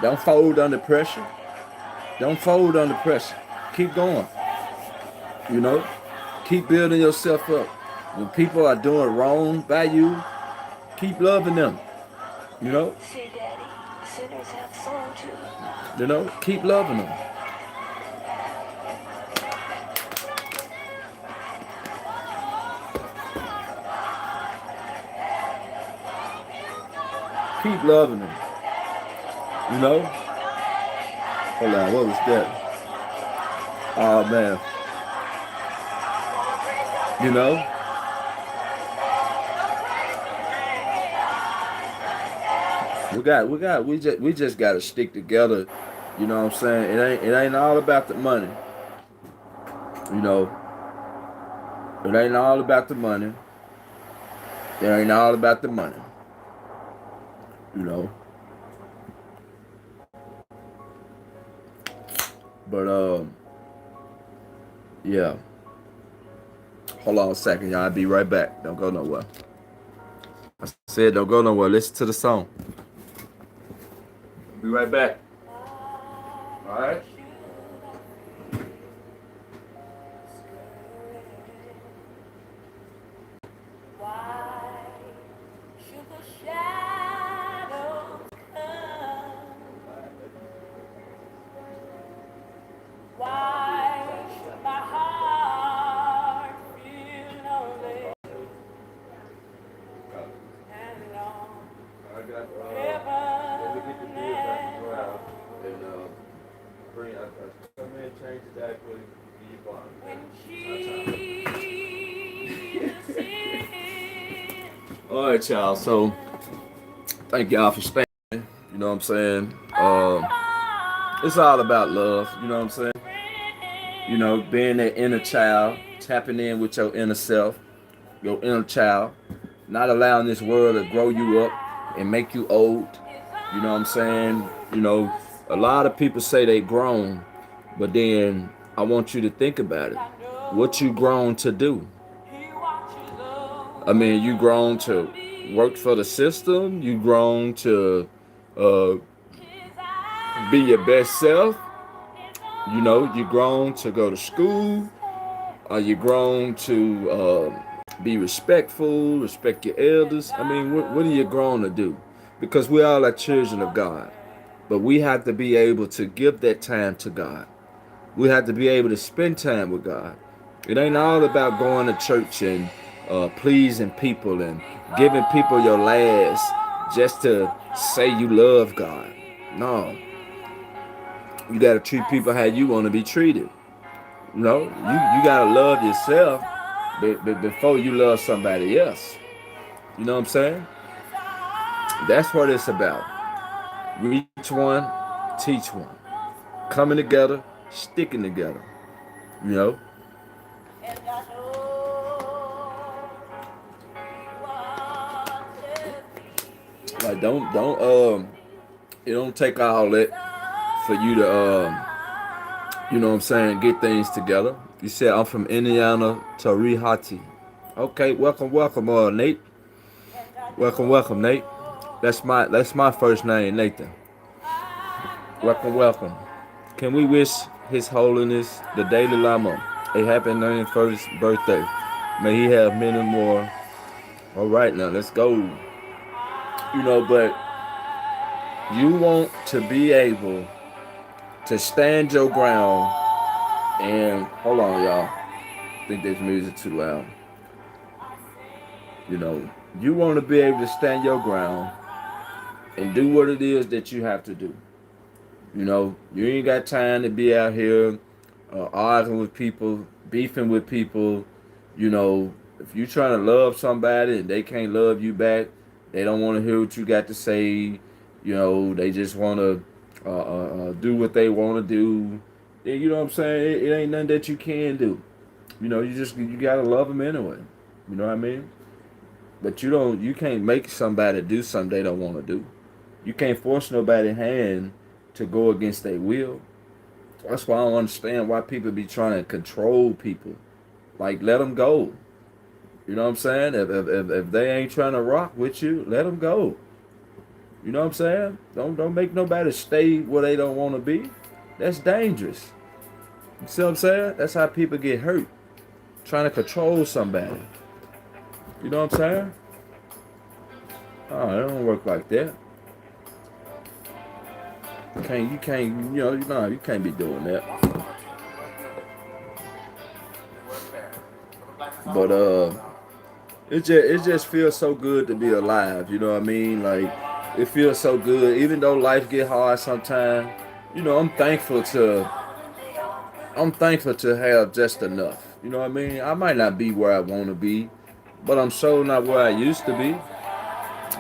Don't fold under pressure. Don't fold under pressure. Keep going. You know? Keep building yourself up. When people are doing wrong by you, keep loving them. You know? See, Daddy, sinners have soul too. You know? Keep loving them. Keep loving them. You know? Hold on, what was that? Oh man. You know? We just gotta stick together. You know what I'm saying? It ain't all about the money. You know? It ain't all about the money. It ain't all about the money. You know? But yeah. Hold on a second, y'all. I'll be right back. Don't go nowhere. I said don't go nowhere. Listen to the song. Be right back. Alright? All right, y'all. So, thank y'all for staying. You know what I'm saying? It's all about love. You know what I'm saying? You know, being that inner child, tapping in with your inner self, your inner child, not allowing this world to grow you up and make you old. You know what I'm saying? You know, a lot of people say they grown, but then I want you to think about it. What you grown to do? I mean, you grown to work for the system. You grown to be your best self. You know, you grown to go to school. Are you grown to Be respectful, respect your elders. I mean, what are you grown to do? Because we all are children of God. But we have to be able to give that time to God. We have to be able to spend time with God. It ain't all about going to church and pleasing people and giving people your last just to say you love God. No, you got to treat people how you want to be treated. No, you got to love yourself before you love somebody else. You know what I'm saying? That's what it's about. Reach one, teach one. Coming together, sticking together. You know? Like it don't take all that for you to you know what I'm saying, get things together. You said I'm from Indiana, Tarihati. Okay, welcome, Nate. Welcome, Nate. That's my first name, Nathan. Welcome. Can we wish His Holiness the Dalai Lama a happy 91st birthday? May he have many more. All right, now let's go. You know, but you want to be able to stand your ground and hold on, y'all. I think this music too loud. You know, you want to be able to stand your ground and do what it is that you have to do. You know, you ain't got time to be out here arguing with people, beefing with people. You know, if you trying to love somebody and they can't love you back, they don't want to hear what you got to say. You know, they just want to do what they want to do. You know what I'm saying? It ain't nothing that you can do. You know, you gotta love them anyway. You know what I mean? But you can't make somebody do something they don't want to do. You can't force nobody's hand to go against their will. That's why I don't understand why people be trying to control people. Like, let them go. You know what I'm saying? If they ain't trying to rock with you, let them go. You know what I'm saying? Don't make nobody stay where they don't want to be. That's dangerous. You see what I'm saying? That's how people get hurt. Trying to control somebody. You know what I'm saying? Oh, it don't work like that. You can't be doing that. But it just feels so good to be alive. You know what I mean? Like, it feels so good, even though life get hard sometimes. You know, I'm thankful to have just enough. You know what I mean? I might not be where I want to be, but I'm sure not where I used to be.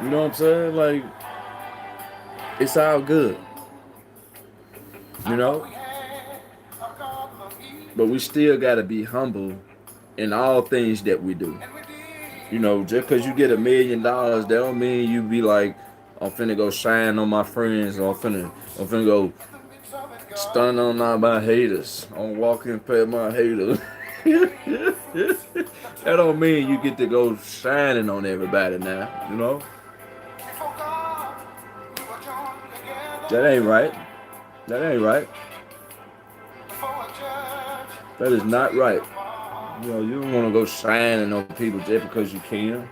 You know what I'm saying? Like, it's all good. You know? But we still got to be humble in all things that we do. You know, just because you get $1 million, that don't mean you be like, I'm finna go shine on my friends, or I'm finna go stun on all my haters. I'm walking past my haters. That don't mean you get to go shining on everybody now, you know? That ain't right. That ain't right. That is not right. You know, you don't want to go shining on people just because you can.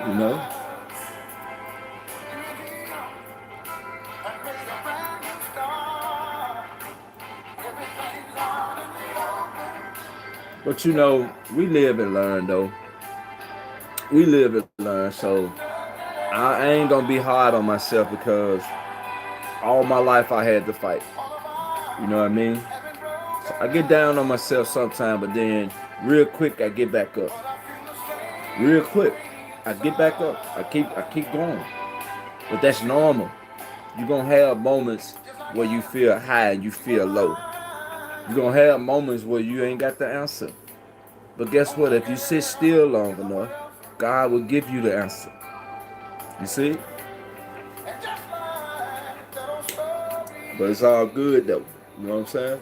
You know? But you know, we live and learn though. We live and learn, so I ain't gonna be hard on myself because all my life I had to fight. You know what I mean? So I get down on myself sometimes, but then real quick I get back up. Real quick, I get back up. I keep going. But that's normal. You're gonna have moments where you feel high and you feel low. You're gonna have moments where you ain't got the answer. But guess what? If you sit still long enough, God will give you the answer. You see? But it's all good though. You know what I'm saying?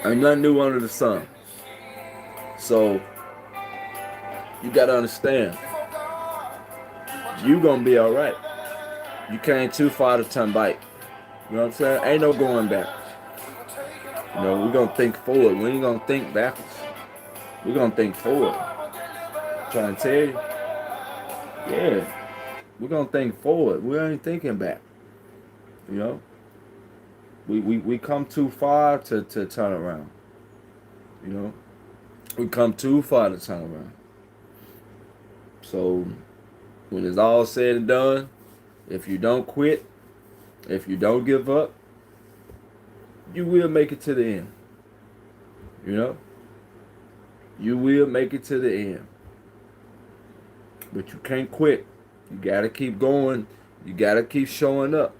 Ain't nothing new under the sun. So you gotta understand, you gonna be alright. You came too far to turn back. You know what I'm saying? Ain't no going back. You know, we're gonna think forward. We ain't gonna think backwards. We're gonna think forward. Trying to tell you, yeah, we're gonna think forward. We ain't thinking back. You know, we come too far to turn around. You know, we come too far to turn around. So when it's all said and done, if you don't quit, if you don't give up, you will make it to the end. You know, you will make it to the end. But you can't quit. You gotta keep going. You gotta keep showing up.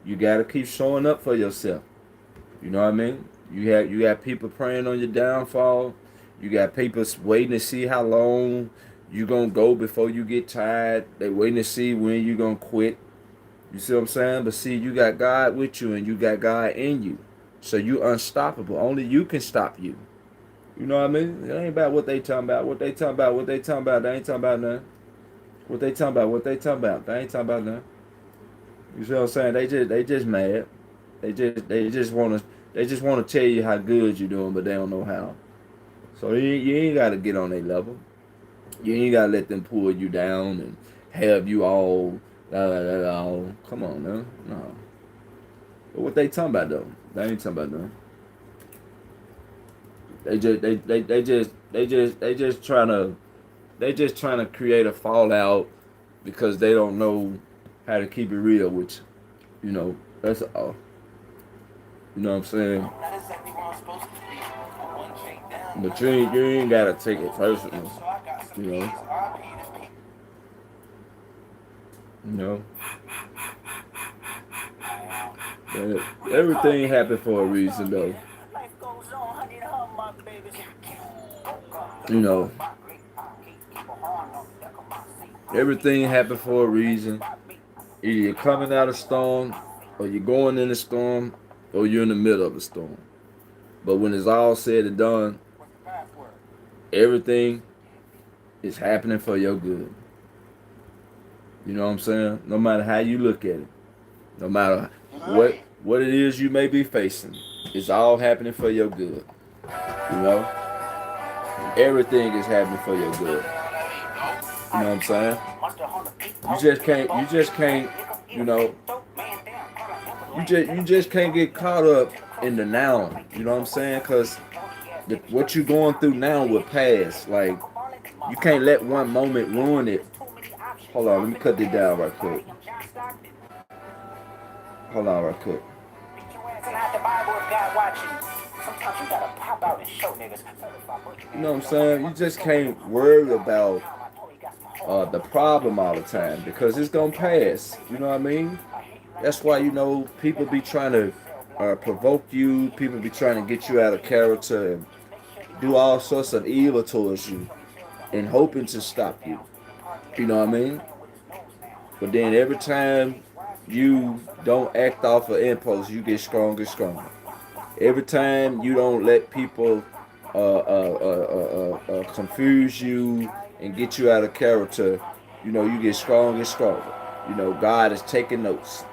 You gotta keep showing up for yourself. You know what I mean? You got people praying on your downfall. You got people waiting to see how long you gonna go before you get tired. They waiting to see when you gonna quit. You see what I'm saying? But see, you got God with you and you got God in you. So you unstoppable. Only you can stop you. You know what I mean? It ain't about what they talking about. What they talking about. What they talking about. They ain't talking about nothing. What they talking about. What they talking about. They ain't talking about nothing. You see what I'm saying? They just mad. They just wanna tell you how good you're doing, but they don't know how. So you ain't gotta get on their level. You ain't gotta let them pull you down and have you all. Come on now, no. But what they talking about though? They ain't talking about nothing. They just trying to create a fallout because they don't know how to keep it real with you. You know, that's all. You know what I'm saying? But you ain't gotta take it personal. You know. You know. But everything happened for a reason though. You know. Everything happened for a reason. Either you're coming out of storm, or you're going in the storm, or you're in the middle of a storm. But when it's all said and done, everything is happening for your good. You know what I'm saying? No matter how you look at it, no matter what it is you may be facing, it's all happening for your good. You know? Everything is happening for your good. You know what I'm saying? You just can't, you know, you just can't get caught up in the now. You know what I'm saying? Because what you're going through now will pass. Like, you can't let one moment ruin it. Hold on, let me cut this down right quick. Hold on right quick. You know what I'm saying? You just can't worry about the problem all the time because it's gonna pass. You know what I mean? That's why, you know, people be trying to provoke you. People be trying to get you out of character and do all sorts of evil towards you and hoping to stop you. You know what I mean? But then every time you don't act off of impulse, you get stronger and stronger. Every time you don't let people confuse you and get you out of character, you know, you get stronger and stronger. You know, God is taking notes.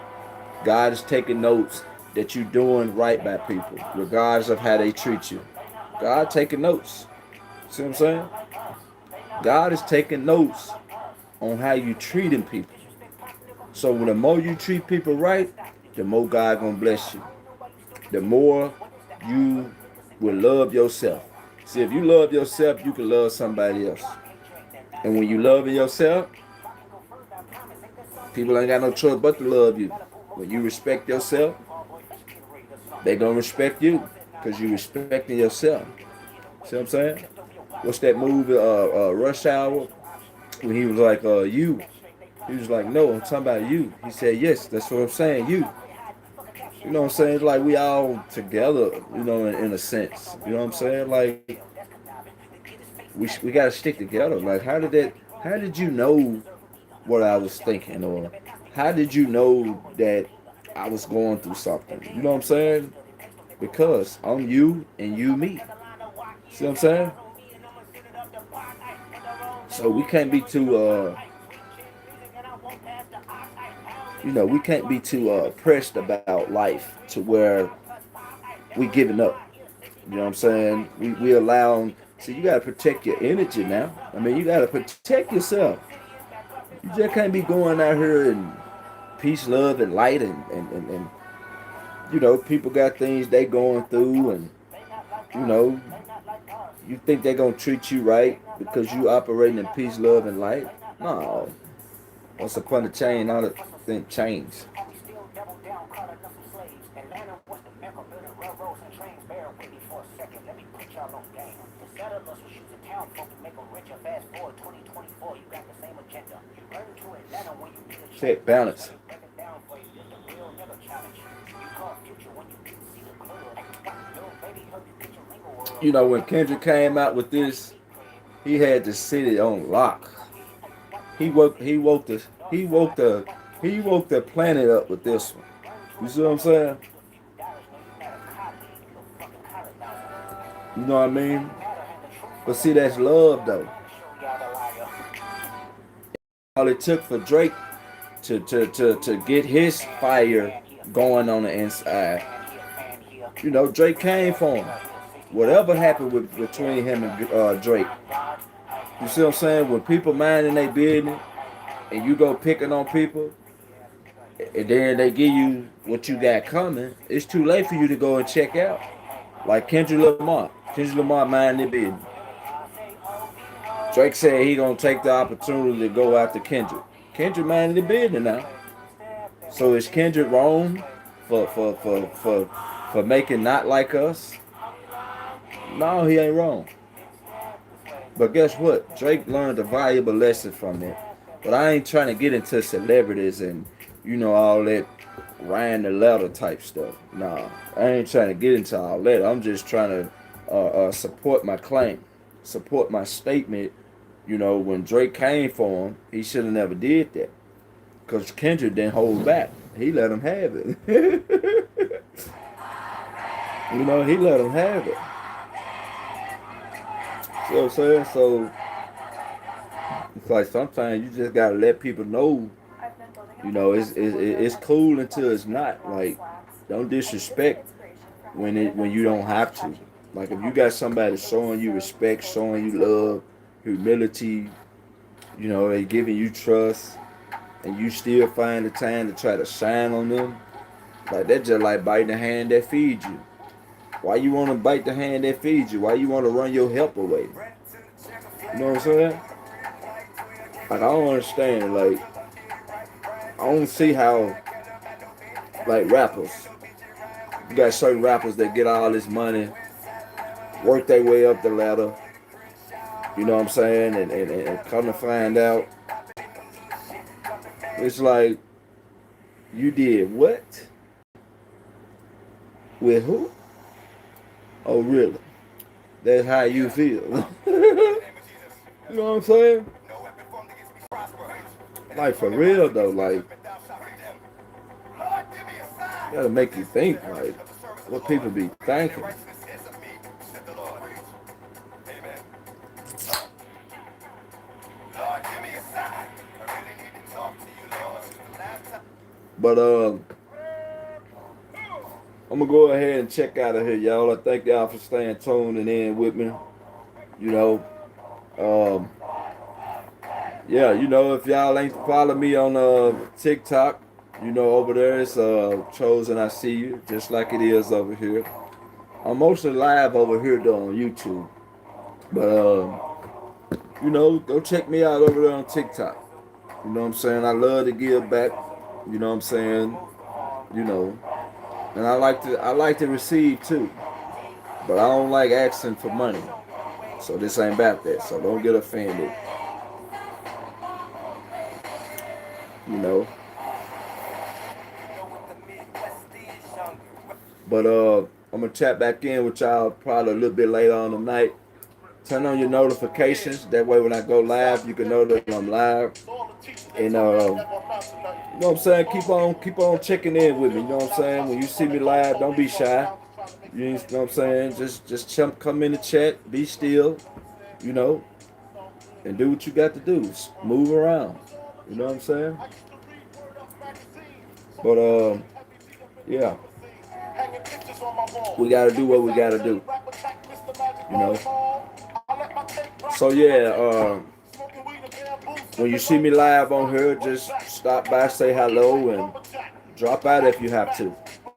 God is taking notes that you're doing right by people, regardless of how they treat you. God taking notes. See what I'm saying? God is taking notes on how you treating people. So the more you treat people right, the more God gonna bless you. The more you will love yourself. See, if you love yourself, you can love somebody else. And when you love yourself, people ain't got no choice but to love you. When you respect yourself, they gonna respect you because you respecting yourself. See what I'm saying? What's that movie, Rush Hour? When he was like, you. He was like, no, I'm talking about you. He said, yes, that's what I'm saying, you. You know what I'm saying? It's like we all together, you know, in a sense. You know what I'm saying? Like, we got to stick together. Like, how did you know what I was thinking? Or how did you know that I was going through something? You know what I'm saying? Because I'm you and you me. See what I'm saying? So we can't be too, we can't be too pressed about life to where we giving up. You know what I'm saying? We allow them. See, you gotta protect your energy now. I mean, you gotta protect yourself. You just can't be going out here and peace, love, and light, and you know, people got things they going through, and you know, you think they're gonna treat you right because you operating in peace, love, and light. No. Once upon a chain, all the thing changed. Check balance. You know, when Kendrick came out with this, he had the city on lock. He woke the planet up with this one. You see what I'm saying? You know what I mean? But see, that's love though. All it took for Drake to get his fire going on the inside. You know, Drake came for him. Whatever happened between him and Drake. You see what I'm saying? When people minding their business and you go picking on people and then they give you what you got coming, it's too late for you to go and check out. Like Kendrick Lamar. Kendrick Lamar minding their business. Drake said he gonna take the opportunity to go after Kendrick. Kendrick minding the business now. So is Kendrick wrong for making Not Like Us? No, he ain't wrong. But guess what? Drake learned a valuable lesson from it. But I ain't trying to get into celebrities and, you know, all that Ryan the Letter type stuff. Nah, I ain't trying to get into all that. I'm just trying to support my claim, support my statement. You know, when Drake came for him, he should have never did that. Because Kendrick didn't hold back. He let him have it. You know, he let him have it. You know what I'm saying? So, it's like sometimes you just gotta let people know, you know, it's cool until it's not. Like, don't disrespect when you don't have to. Like, if you got somebody showing you respect, showing you love, humility, you know, they giving you trust, and you still find the time to try to shine on them, like that's just like biting the hand that feeds you. Why you want to bite the hand that feeds you? Why you want to run your help away? You know what I'm saying? Like, I don't understand. Like, I don't see how, like, rappers, you got certain rappers that get all this money, work their way up the ladder, you know what I'm saying, and come to find out, it's like, you did what? With who? Oh, really? That's how you feel. You know what I'm saying? Like, for real, though, like, gotta make you think, like, what people be thinking. But, I'm gonna go ahead and check out of here, y'all. I thank y'all for staying tuned and in with me. You know, yeah, you know, if y'all ain't follow me on TikTok, you know, over there it's Chosen I See You, just like it is over here. I'm mostly live over here though on YouTube. But you know, go check me out over there on TikTok. You know what I'm saying? I love to give back. You know what I'm saying? You know. And I like to receive too. But I don't like asking for money. So this ain't about that. So don't get offended. You know. But I'm gonna chat back in with y'all probably a little bit later on tonight. Turn on your notifications. That way when I go live, you can know that I'm live. And you know what I'm saying? Keep on checking in with me. You know what I'm saying? When you see me live, don't be shy. You know what I'm saying? Just come in the chat, be still, you know, and do what you got to do. Move around. You know what I'm saying? But yeah. we gotta do what we gotta do. You know. So yeah, when you see me live on here, just stop by, say hello, and drop out if you have to. You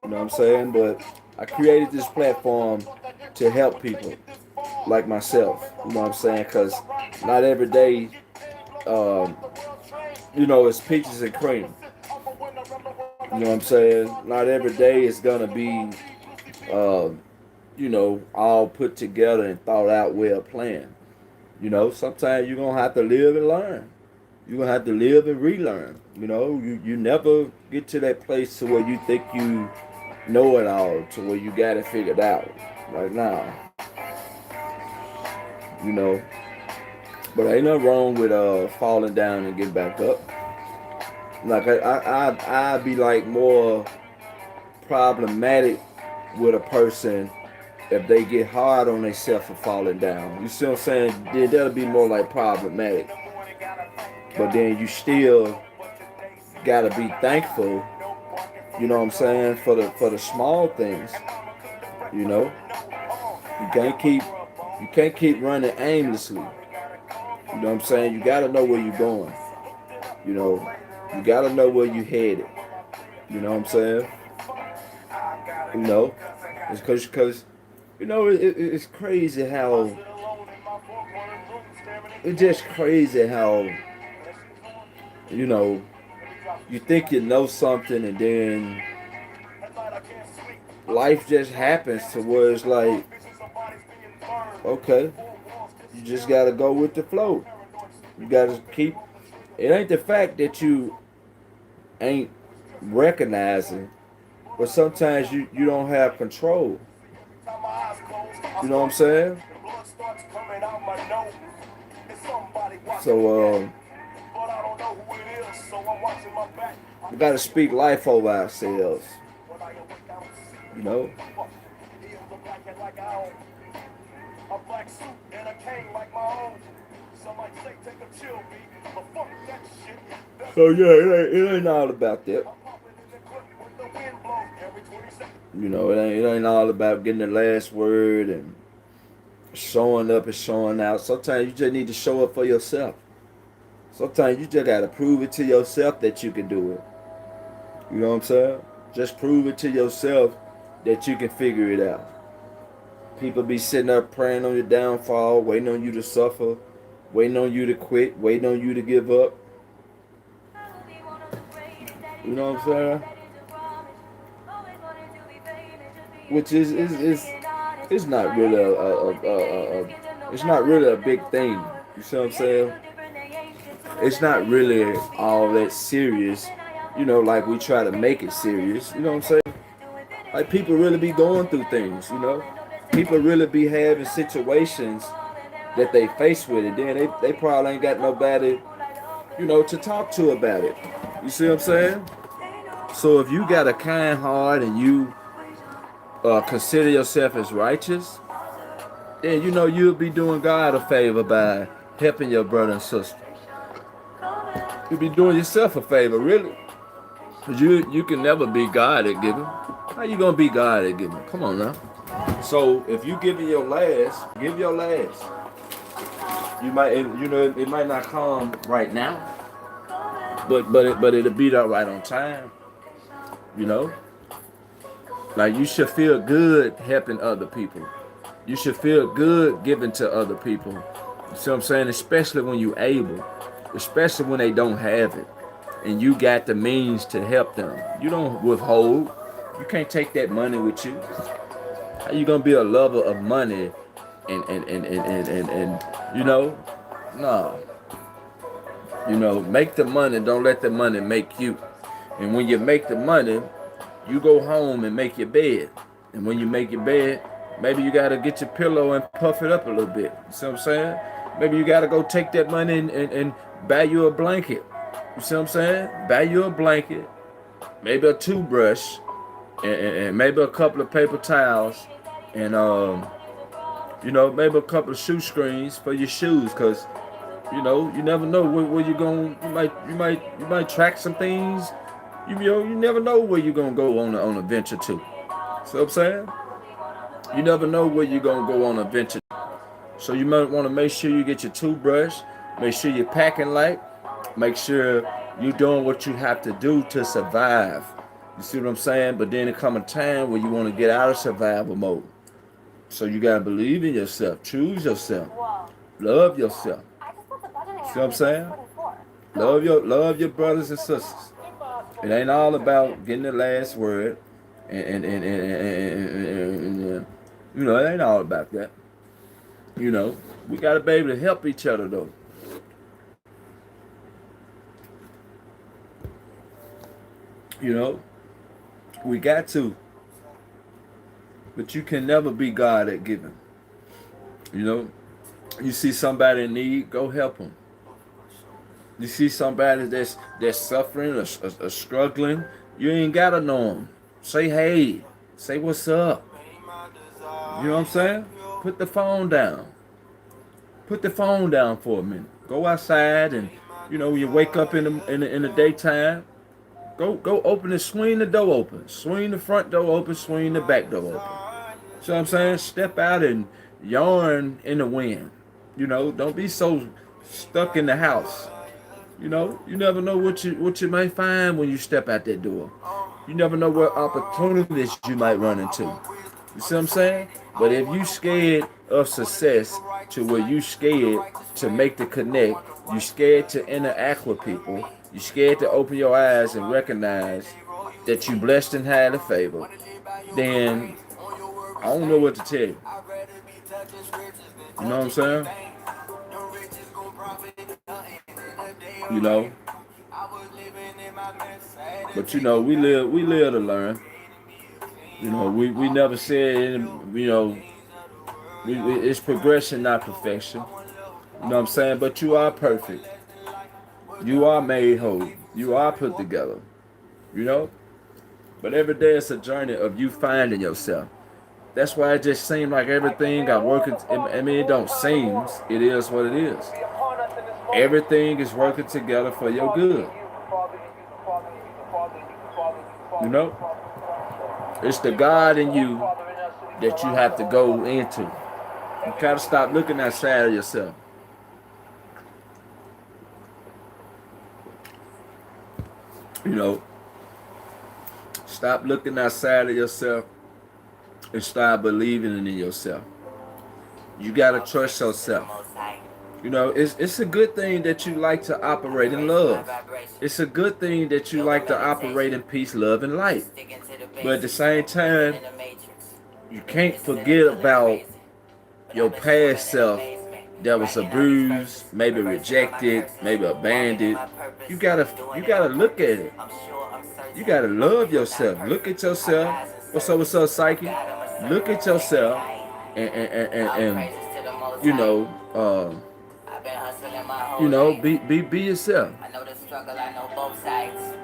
know what I'm saying? But I created this platform to help people like myself. You know what I'm saying? Because not every day, it's peaches and cream. You know what I'm saying? Not every day is gonna be, all put together and thought out, well planned. Sometimes you're gonna have to live and learn. You're gonna have to live and relearn. You never get to that place to where you think you know it all, to where you got it figured out. Like now, you know. But ain't nothing wrong with falling down and getting back up. Like I'd be like more problematic with a person if they get hard on themselves for falling down. You see what I'm saying? Then that'll be more like problematic. But then you still gotta be thankful, you know what I'm saying, for the small things. You know? You can't keep running aimlessly. You know what I'm saying? You gotta know where you're going. You gotta know where you headed. You know what I'm saying? It's because it's crazy how you think you know something and then life just happens to where it's like, okay, you just gotta go with the flow. You gotta keep. It ain't the fact that you ain't recognizing, but sometimes you don't have control. You know what I'm saying? So we gotta speak life over ourselves. You know? So yeah, it ain't all about that. It ain't all about getting the last word and showing up and showing out. Sometimes you just need to show up for yourself. Sometimes you just gotta prove it to yourself that you can do it. You know what I'm saying? Just prove it to yourself that you can figure it out. People be sitting up praying on your downfall, waiting on you to suffer, waiting on you to quit, waiting on you to give up. You know what I'm saying? Which is it's not really it's not really a big thing. You see what I'm saying? It's not really all that serious. Like we try to make it serious. You know what I'm saying? Like people really be going through things. People really be having situations that they face with it. Then they probably ain't got nobody, to talk to about it. You see what I'm saying? So if you got a kind heart and you consider yourself as righteous, then you'll be doing God a favor by helping your brother and sister. You'll be doing yourself a favor, really. Because you can never be God at giving. How you going to be God at giving? Come on now. So if you give your last, give your last. You might, it might not come right now, but it'll be there right on time. Like you should feel good helping other people. You should feel good giving to other people. You see what I'm saying? Especially when you're able, especially when they don't have it, and you got the means to help them. You don't withhold. You can't take that money with you. How you gonna be a lover of money and no. Make the money, don't let the money make you. And when you make the money, you go home and make your bed. And when you make your bed, maybe you gotta get your pillow and puff it up a little bit. You see what I'm saying? Maybe you gotta go take that money and buy you a blanket. You see what I'm saying? Buy you a blanket, maybe a toothbrush, and maybe a couple of paper towels, and maybe a couple of shoe screens for your shoes, cause you never know where you're going. You might track some things. You never know where you're gonna go on a venture to. See what I'm saying? You never know where you're gonna go on a venture. So you might want to make sure you get your toothbrush, make sure you're packing light, make sure you're doing what you have to do to survive. You see what I'm saying? But then there come a time where you want to get out of survival mode. So you gotta believe in yourself, choose yourself, love yourself. See what I'm saying? Love your brothers and sisters. It ain't all about getting the last word, and you know, it ain't all about that. You know, we gotta be able to help each other though. You know, we got to. But you can never be God at giving. You know, you see somebody in need, go help them. You see somebody that's suffering or struggling, you ain't gotta know them. Say hey, say what's up. You know what I'm saying? Put the phone down. Put the phone down for a minute. Go outside and, you know, when you wake up in the daytime, go open and swing the door open. Swing the front door open, swing the back door open. See what I'm saying? Step out and yarn in the wind. You know, don't be so stuck in the house. You know, you never know what you might find when you step out that door. You never know what opportunities you might run into. You see what I'm saying? But if you scared of success to where you scared to make the connect, you scared to interact with people, you scared to open your eyes and recognize that you blessed and highly favored, then I don't know what to tell you. You know what I'm saying? You know. But you know, we live to learn. You know, we never said, you know, it's progression, not perfection. You know what I'm saying? But you are perfect. You are made whole. You are put together. You know? But every day it's a journey of you finding yourself. That's why it just seems like everything got working. I mean, it don't seem. It is what it is. Everything is working together for your good. You know? It's the God in you that you have to go into. You gotta stop looking outside of yourself. You know? Stop looking outside of yourself and start believing in yourself. You gotta trust yourself. You know, it's a good thing that you like to operate in love. It's a good thing that you like to operate in peace, love, and light. But at the same time, you can't forget about your past self that was abused, maybe rejected, maybe abandoned. You gotta look at it. You gotta love yourself. Look at yourself. What's up, psyche? Look at yourself and you know, be yourself. I know the struggle, I know both sides.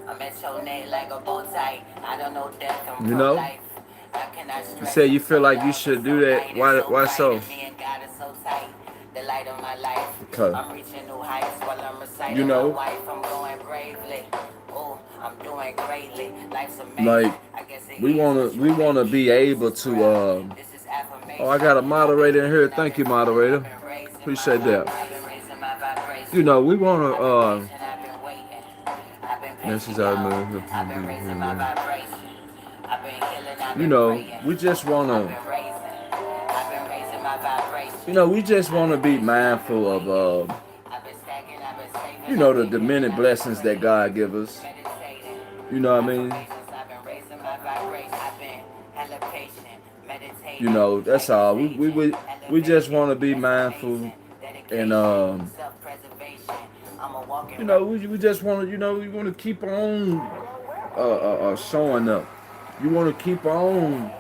I'm at your neck like a bow tie. I don't know death, I'm you know? life. You say you feel like you should do that. Why so? The light of my life. Because I'm reaching new heights while I'm reciting you know, my wife. I'm going bravely. Oh, I'm doing greatly. Life's amazing. like we wanna be able to oh, I got a moderator in here. Thank you, moderator. Appreciate that. You know, we wanna this is our move. You know, we just wanna be mindful of you know, the many blessings that God gives us. You know what I mean? You know, that's all. We just want to be mindful, and you know, we just want to, you know, we want to keep on showing up. You want to keep on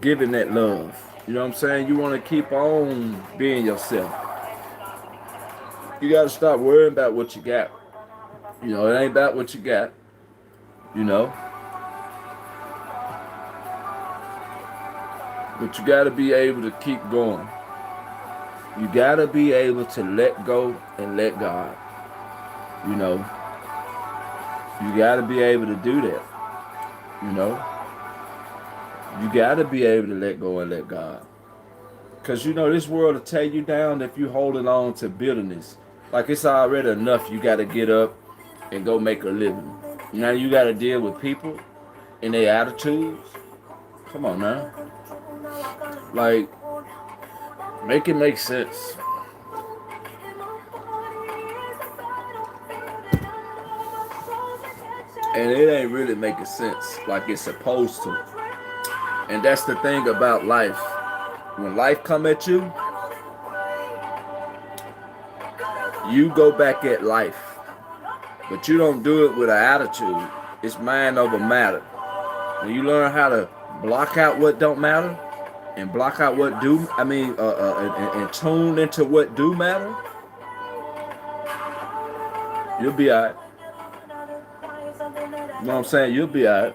giving that love. You know what I'm saying? You want to keep on being yourself. You got to stop worrying about what you got. You know, it ain't about what you got. You know? But you got to be able to keep going. You got to be able to let go and let God. You know? You got to be able to do that. You know? You got to be able to let go and let God. Because, this world will tear you down if you holding on to bitterness. Like, it's already enough. You got to get up and go make a living. Now you got to deal with people and their attitudes. Come on now. Like, make it make sense. And it ain't really making sense like it's supposed to. And that's the thing about life. When life come at you, you go back at life. But you don't do it with an attitude. It's mind over matter. When you learn how to block out what don't matter and block out what do, and tune into what do matter, you'll be all right. You know what I'm saying? You'll be all right.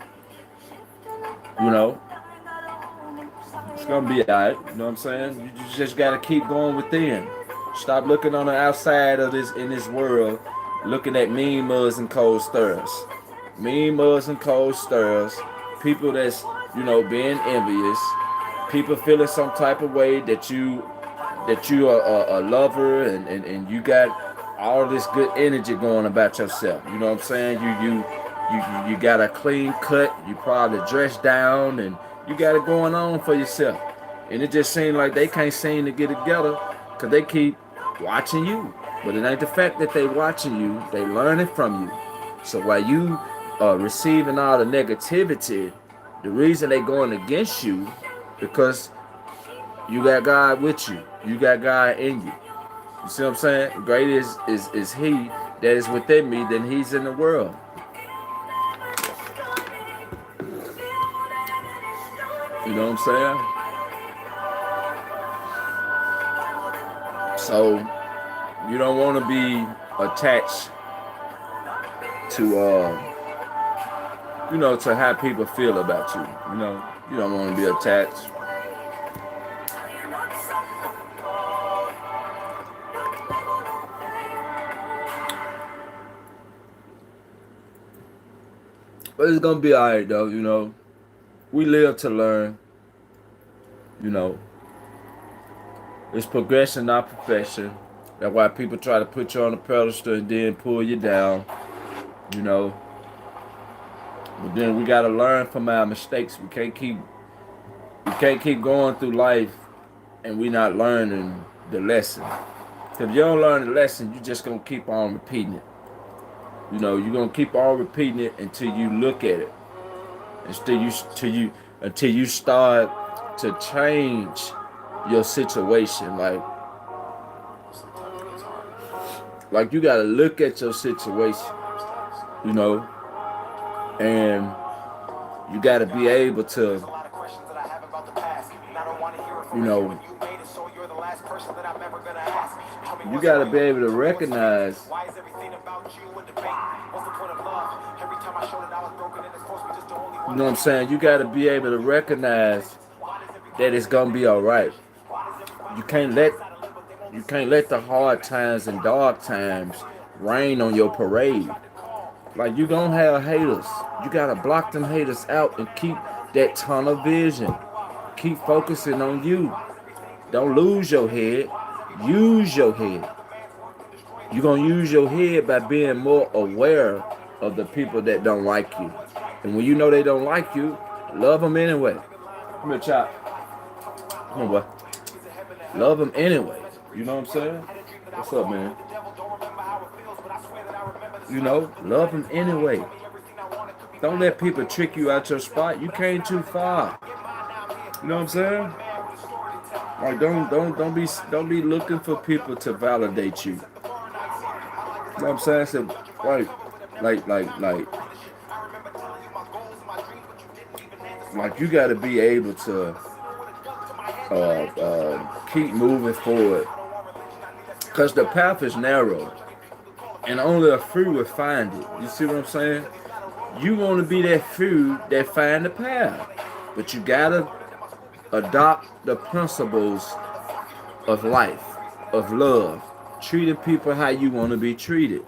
It's going to be all right. You know what I'm saying? You just got to keep going within. Stop looking on the outside of in this world, looking at mean muds and cold stirs. Mean muds and cold stirs. People that's, being envious. People feeling some type of way that you are a lover and you got all this good energy going about yourself. You know what I'm saying? You got a clean cut. You probably dressed down and you got it going on for yourself. And it just seems like they can't seem to get it together because they keep watching you. But it ain't the fact that they watching you. They learning from you. So while you are receiving all the negativity, the reason they going against you because you got God with you. You got God in you. You see what I'm saying? Great is he that is within me than he's in the world. You know what I'm saying? So you don't want to be attached to to how people feel about you. You don't want to be attached. But it's gonna be alright though, We live to learn. It's progression, not perfection. That's why people try to put you on a pedestal and then pull you down. But then we gotta learn from our mistakes. We can't keep going through life and we not learning the lesson. If you don't learn the lesson, you just gonna keep on repeating it. You're gonna keep on repeating it until you look at it. Until you start to change your situation. Like you gotta look at your situation, and you gotta be able to, you gotta be able to recognize You know what I'm saying? You got to be able to recognize that it's gonna be all right. You can't let the hard times and dark times rain on your parade. Like you gonna have haters. You gotta block them haters out and keep that tunnel vision. Keep focusing on you. Don't lose your head. Use your head. You're gonna use your head by being more aware of the people that don't like you. And when you know they don't like you, love them anyway. Come here, Chop. Come on, boy. Love them anyway. You know what I'm saying? What's up, man? Love them anyway. Don't let people trick you out your spot. You came too far. You know what I'm saying? Like don't be looking for people to validate you. You know what I'm saying? So, like you got to be able to keep moving forward, because the path is narrow and only a few will find it. You see what I'm saying? You want to be that few that find the path, but you got to adopt the principles of life, of love, treating people how you want to be treated.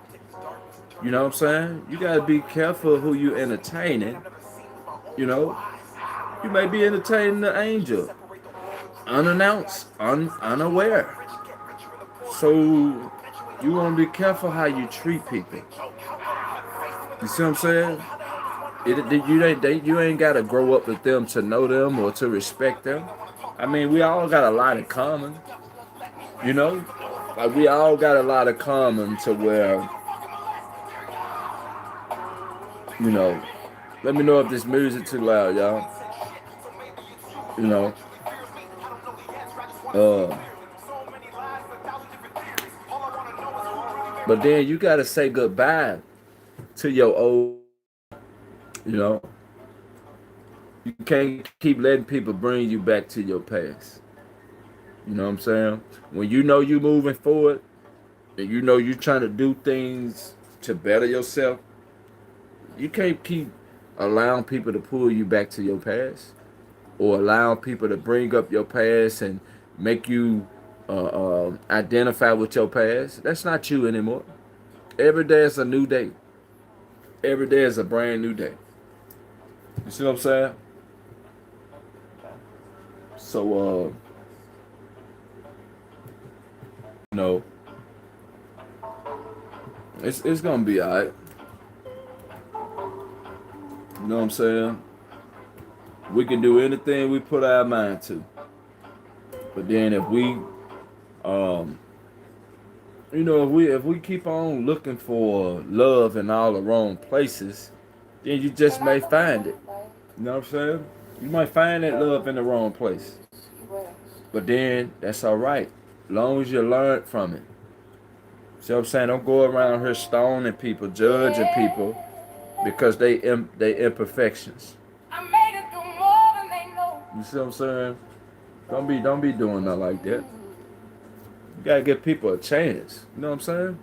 You know what I'm saying? You got to be careful who you entertaining, You may be entertaining the angel, unannounced, unaware. So you want to be careful how you treat people. You see what I'm saying? You ain't got to grow up with them to know them or to respect them. I mean, we all got a lot in common. You know, like we all got a lot of common to where, you know. Let me know if this music too loud, y'all. You know. But then you gotta say goodbye to your old. You know. You can't keep letting people bring you back to your past. You know what I'm saying? When you know you moving forward, and you know you trying to do things to better yourself, you can't keep allowing people to pull you back to your past, or allowing people to bring up your past and make you identify with your past. That's not you anymore. Every day is a new day. Every day is a brand new day. You see what I'm saying? So, you know, it's gonna be alright. You know what I'm saying? We can do anything we put our mind to. But then if we, if we keep on looking for love in all the wrong places, then you just may find it. You know what I'm saying? You might find that love in the wrong place. But then that's all right. As long as you learn from it. See what I'm saying? Don't go around here stoning people, judging people because they imperfections. You see what I'm saying? Don't be doing nothing like that. You gotta give people a chance. You know what I'm saying?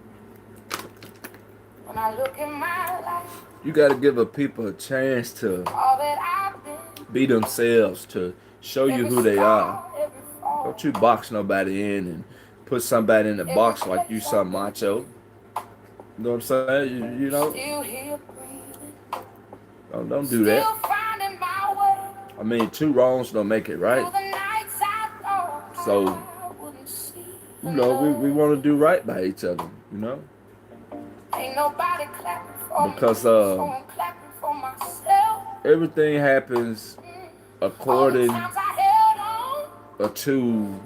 When I look in my life, you gotta give people a chance to be themselves, to show you who they are. Don't you box nobody in and put somebody in the box like you some macho. You know what I'm saying? You know? Don't do that. I mean, two wrongs don't make it right. So, you know, we want to do right by each other, you know? Because everything happens according to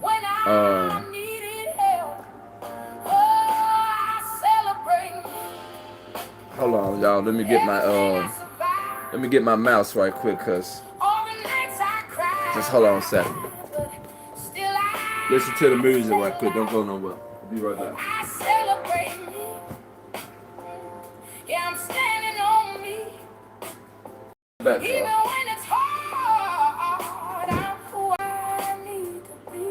hold on, y'all. Let me get my mouse right quick, cause just hold on a second. Listen to the music right quick. Don't go nowhere. I'll be right back. Yeah, I'm standing on me. Back, even when it's hard, I'm who I need to be.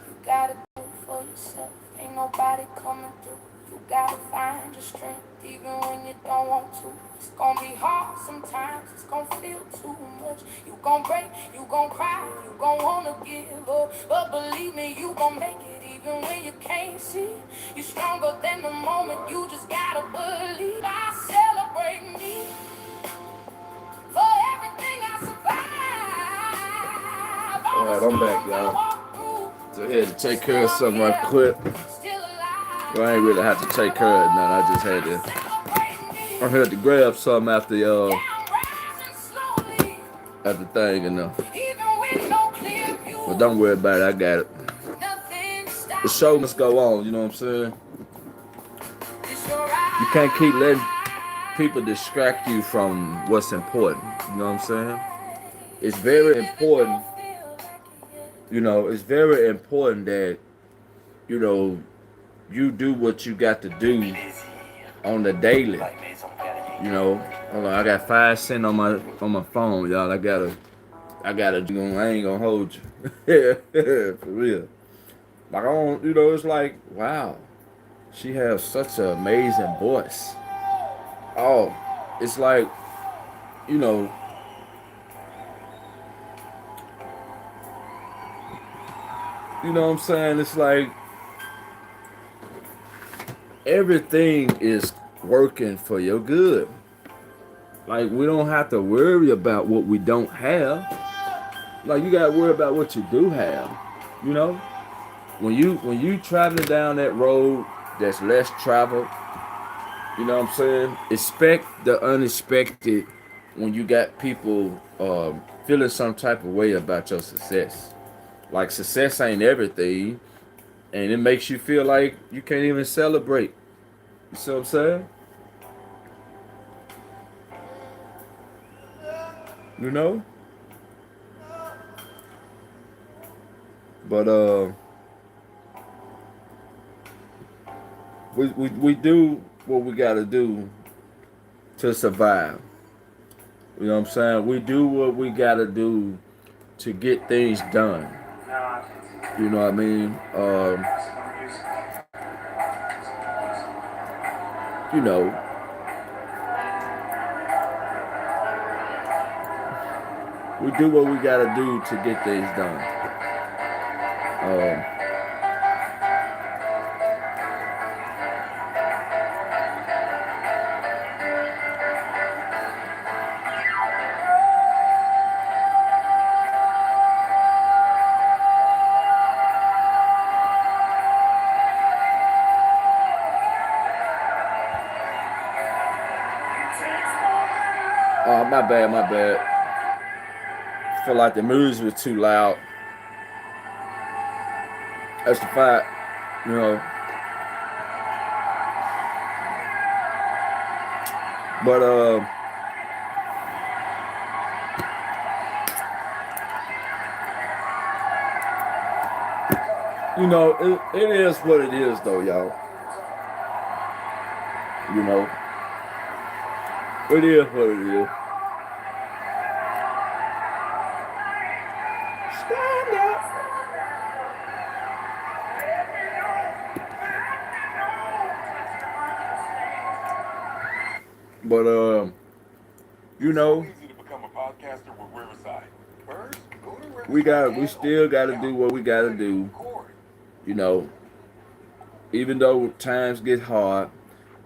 You gotta do it for yourself. Ain't nobody coming through. You gotta find your strength even when you don't want to. It's gonna be hard sometimes. It's gonna feel too much. You gon' break, you gon' cry, you gon' wanna give up. But believe me, you gon' make it even when you can't see. You're stronger than the moment. You just gotta believe. I celebrate me for everything I survived. Alright, I'm back, y'all. So I had to take care of something right quick. Well, I ain't really have to take care of nothing. I just had to grab something after the thing, you know. But don't worry about it. I got it. The show must go on. You know what I'm saying? You can't keep letting people distract you from what's important. You know what I'm saying? It's very important. You know, it's very important that, you know, you do what you got to do on the daily. You know, hold on, I got 5 cents on my phone, y'all. I gotta I ain't gonna hold you. For real. Like, I don't, you know, it's like, wow, she has such an amazing voice. Oh, it's like, you know, what I'm saying? It's like everything is working for your good. Like we don't have to worry about what we don't have. Like you gotta worry about what you do have. You know, when you traveling down that road that's less traveled, you know what I'm saying? Expect the unexpected when you got people feeling some type of way about your success. Like success ain't everything, and it makes you feel like you can't even celebrate. You see what I'm saying? You know? But we do what we gotta do to survive. You know what I'm saying? We do what we gotta do to get things done. You know what I mean? You know, we do what we gotta do to get things done. Um, oh, my bad, my bad. Feel like the music was too loud. That's the fact, you know. But you know, it is what it is, though, y'all. You know, it is what it is. Stand up. But you know, we still gotta do what we gotta do. You know, even though times get hard,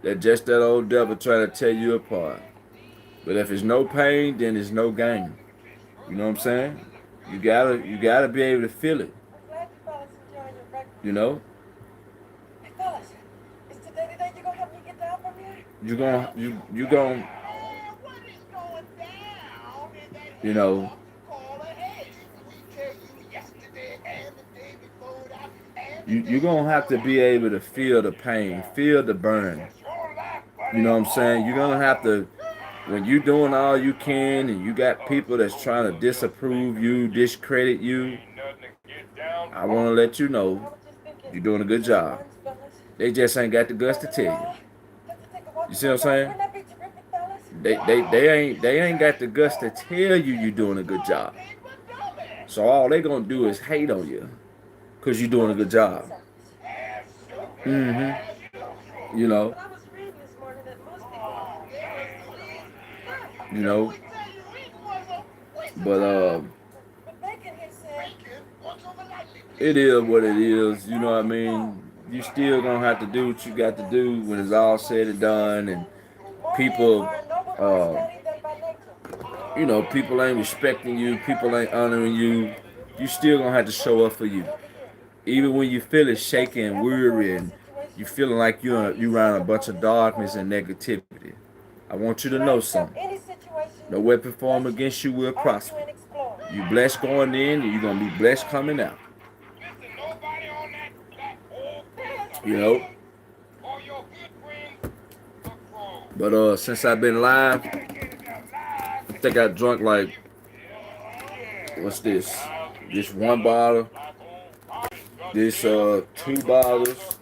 that just that old devil trying to tear you apart. But if there's no pain, then there's no gain. You know what I'm saying? You gotta be able to feel it. You know? Hey fellas, is today the day you gonna help me get down from here? You gonna you know you're gonna have to be able to feel the pain, feel the burn. You know what I'm saying? You're gonna have to when you're doing all you can and you got people that's trying to disapprove you, discredit you, I wanna let you know you're doing a good job. They just ain't got the guts to tell you. You see what I'm saying? They ain't got the guts to tell you you're doing a good job. So all they gonna do is hate on you because you're doing a good job. You know. You know. But it is what it is. You know what I mean? You still gonna have to do what you got to do when it's all said and done, and people, you know, people ain't respecting you, people ain't honoring you. You still gonna have to show up for you, even when you feel it shaking and weary, and you feeling like you around a bunch of darkness and negativity. I want you to know something. No weapon formed against you will prosper. You blessed going in, and you're gonna be blessed coming out. You know. But since I've been live, I think I drunk like what's this? This one bottle, this 2 bottles,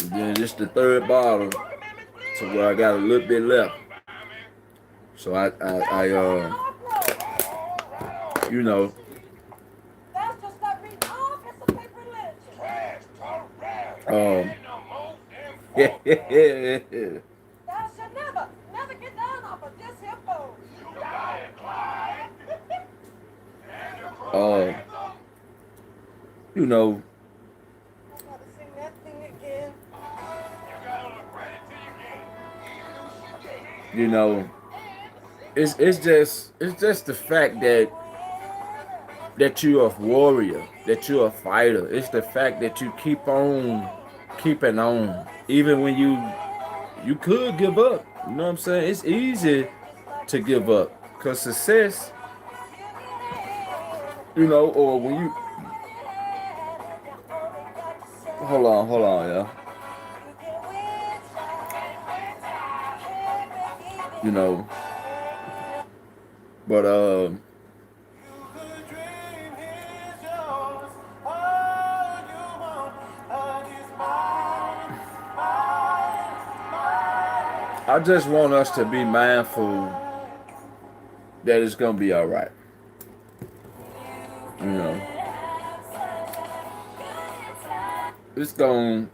and then this the third bottle, so where I got a little bit left. So I you know. Yeah. You know, You know, it's just the fact that you're a warrior, that you're a fighter. It's the fact that you keep on keeping on, even when you could give up. You know what I'm saying? It's easy to give up because success, or when you hold on, yeah. You know, but I just want us to be mindful that it's gonna be all right. You know, it's gonna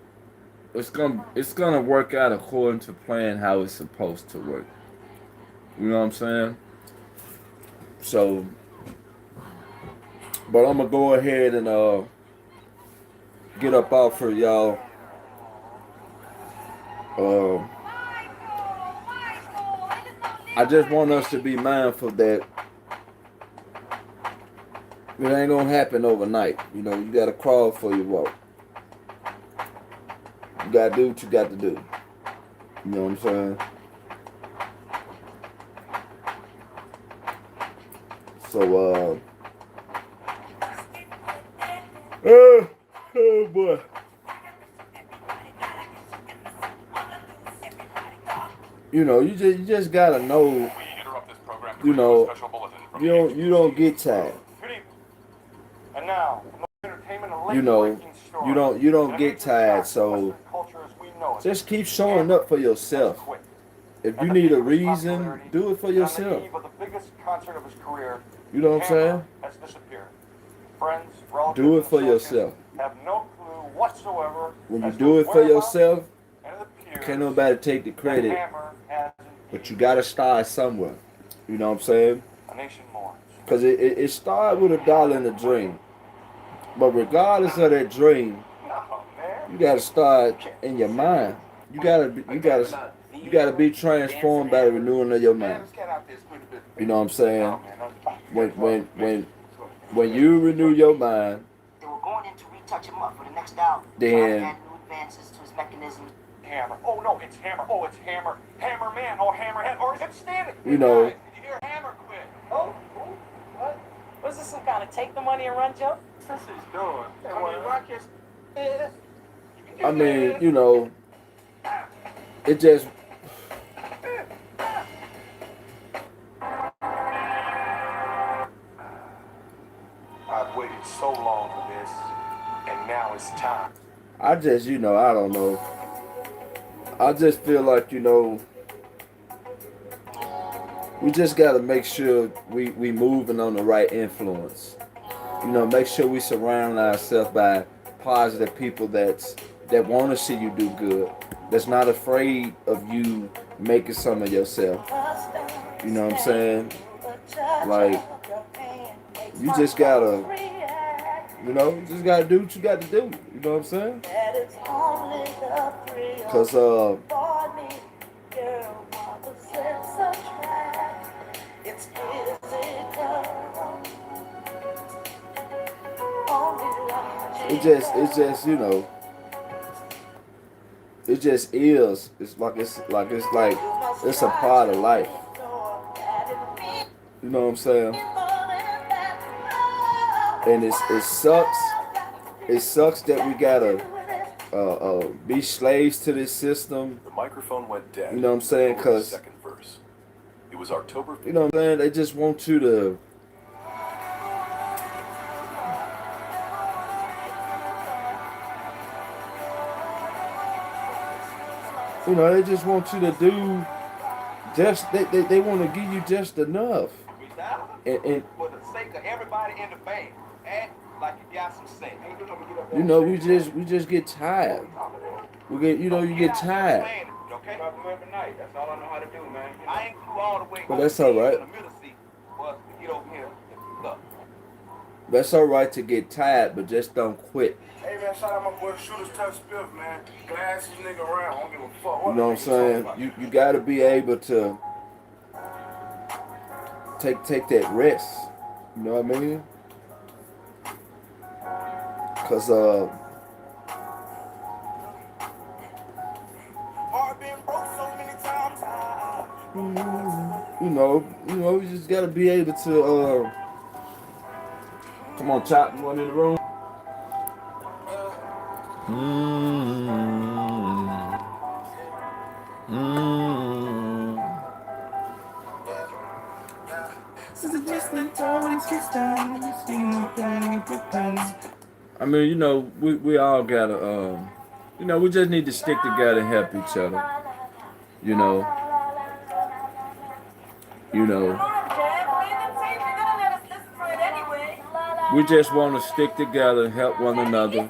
work out according to plan how it's supposed to work. You know what I'm saying? So, but I'm gonna go ahead and get up off for y'all. I just want us to be mindful that it ain't gonna happen overnight. You know, you gotta crawl for your walk. You gotta do what you got to do. You know what I'm saying? So, oh boy. You know, you just gotta know. You know, you don't get tired. And now, You know, you don't get tired. So just keep showing up for yourself. If you need a reason, do it for yourself. You know what I'm saying? Do it for yourself. Have no clue whatsoever. When you do it for yourself, can't nobody take the credit. But you gotta start somewhere. You know what I'm saying? A nation mourns. Because it started with $1 in a dream. But regardless of that dream, you gotta start in your mind. You gotta be transformed by the renewing of your mind. You know what I'm saying? When you renew your mind, They were going in to retouch him up for the next album. Then- Add new advances to his mechanism. Hammer. Oh no, it's Hammer. Oh, it's Hammer. Hammerman. Oh, Hammerhead. Or is it Standing? You know. Did you hear Hammer quit? Oh, what? Was this some kind of take the money and run joke? This is doing. Rockets. I mean, you know, it just. I've waited so long for this, and now it's time. I just, I don't know. I just feel like, we just got to make sure we moving on the right influence. Make sure we surround ourselves by positive people that want to see you do good. That's not afraid of you making some of yourself. You know what I'm saying? Like, you just gotta do what you got to do. You know what I'm saying? Cause it just it just is. It's a part of life. You know what I'm saying? And it sucks. It sucks that we gotta be slaves to this system. The microphone went dead. You know what I'm saying? Cause second verse. It was October. You know what I'm saying? They just want you to. They just want you to do just they want to give you just enough. And For the sake of everybody in the band, act like you got some sense. we just get tired. You get tired. Okay? Every night. That's all I know how to do, man. I ain't flew all the way. But that's all right. In the middle seat was to get over here and look. That's all right to get tired, but just don't quit. Hey man, shout out my boy Shooter's Touch Spiff, man. Glasses nigga around. I don't give a fuck. You know what I'm saying? You got to be able to take that rest. You know what I mean? Cause I've been broke so many times. you know, you just gotta be able to come on, Chop, you want in the room? I mean, you know, we all gotta, you know, we just need to stick together and help each other. You know, we just want to stick together, help one another,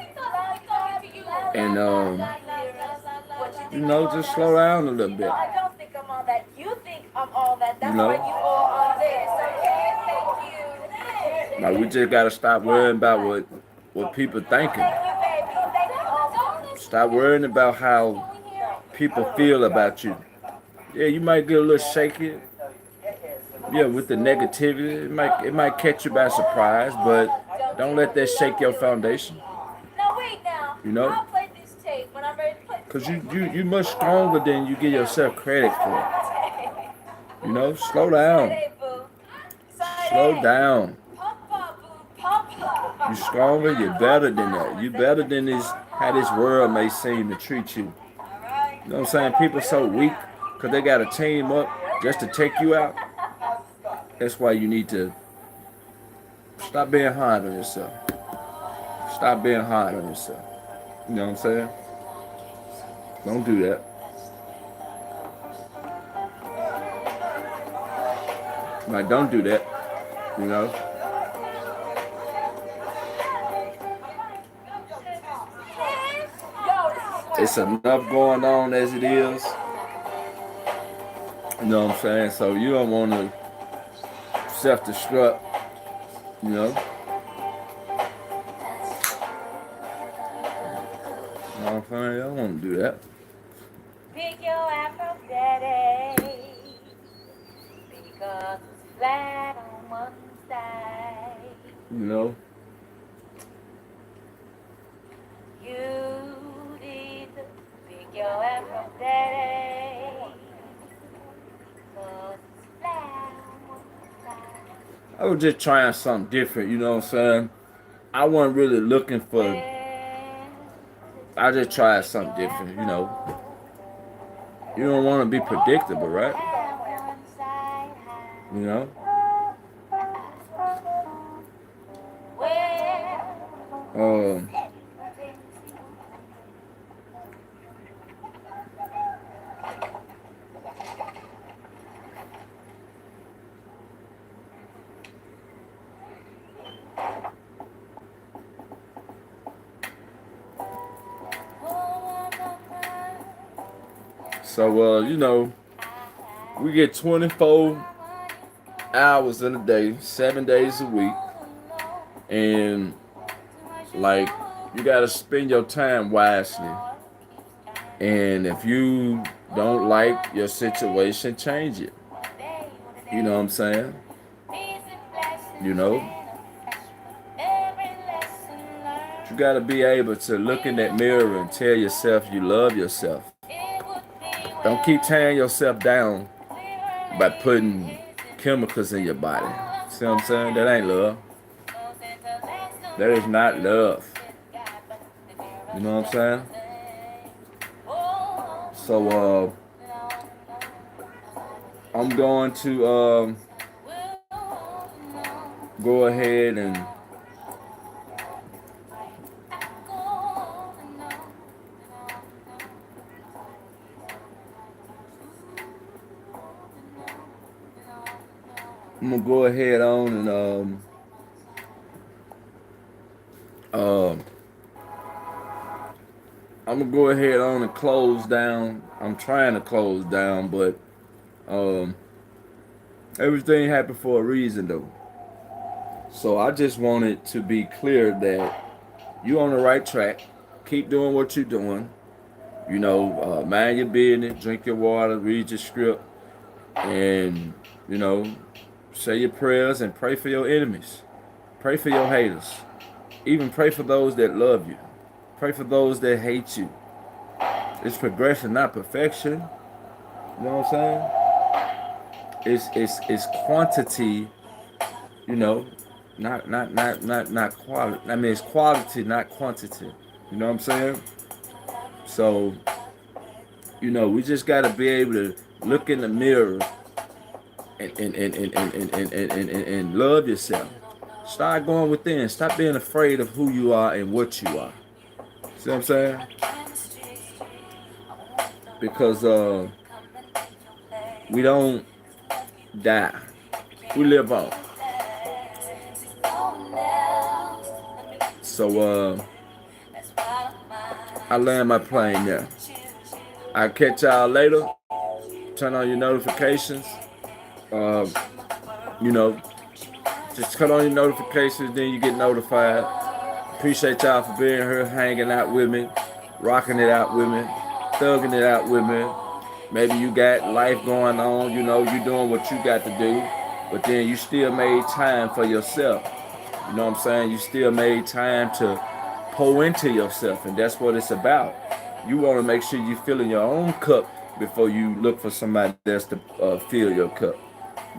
and you know, just slow down a little bit. I don't think I'm all that. You think I'm all that. That's You know? why you all on this. Okay, thank you. Like, we just gotta stop worrying about what people thinking. Thank you, baby. Thank you. Stop worrying about how people feel about you. Yeah, you might get a little shaky. Yeah, with the negativity, it might catch you by surprise, but don't let that shake your foundation. No, wait now. You know? I'll play this tape when I'm ready to play this Cause tape. you much stronger than you give yourself credit for. You know, slow down. Side A, boo. Side Slow A. down. Papa, boo. Papa. You stronger, you're better than that. You better than how this world may seem to treat you. You know what I'm saying? People so weak because they got to team up just to take you out. That's why you need to stop being hard on yourself. Stop being hard on yourself. You know what I'm saying? Don't do that. Like, don't do that. You know? It's enough going on as it is. You know what I'm saying? So you don't want to self-destruct, you know? You know what I'm saying? I don't want to do that. Pick your Afro daddy. Because it's flat on one side. You know? You need to pick your Afro daddy. Because it's flat on one side. I was just trying something different, you know what I'm saying? I wasn't really looking for, I just tried something different, you know? You don't want to be predictable, right? You know? So, you know, we get 24 hours in a day, 7 days a week. And, like, you got to spend your time wisely. And if you don't like your situation, change it. You know what I'm saying? You know? You got to be able to look in that mirror and tell yourself you love yourself. Don't keep tearing yourself down by putting chemicals in your body. See what I'm saying? That ain't love. That is not love. You know what I'm saying? So, I'm going to go ahead and I'm gonna go ahead on and I'm gonna go ahead on and close down. I'm trying to close down, but everything happened for a reason though. So I just wanted to be clear that you're on the right track. Keep doing what you're doing. You know, mind your business, drink your water, read your script, and you know, Say your prayers and pray for your enemies. Pray for your haters. Even pray for those that love you. Pray for those that hate you. It's progression, not perfection. You know what I'm saying? It's quantity, you know, not quality. I mean, it's quality, not quantity. You know what I'm saying? So, you know, we just gotta be able to look in the mirror and love yourself. Start going within. Stop being afraid of who you are and what you are. See what I'm saying? Because we don't die. We live on. So I land my plane there. I'll catch y'all later. Turn on your notifications. You know, just cut on your notifications, then you get notified. Appreciate y'all for being here, hanging out with me, rocking it out with me, thugging it out with me. Maybe you got life going on, you know, you doing what you got to do, but then you still made time for yourself. You know what I'm saying? You still made time to pour into yourself, and that's what it's about. You want to make sure you fill in your own cup before you look for somebody else to fill your cup.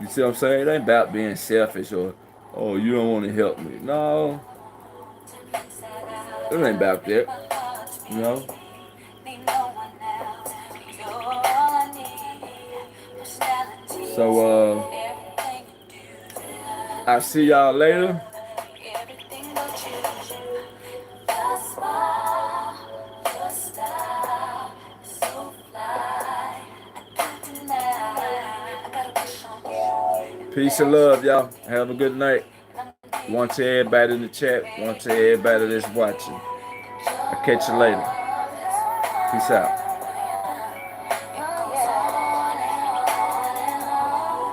You see what I'm saying? It ain't about being selfish or, oh, you don't want to help me. No. It ain't about that. You know? So, I'll see y'all later. Peace and love, y'all. Have a good night. One to everybody in the chat. One to everybody that's watching. I'll catch you later. Peace out.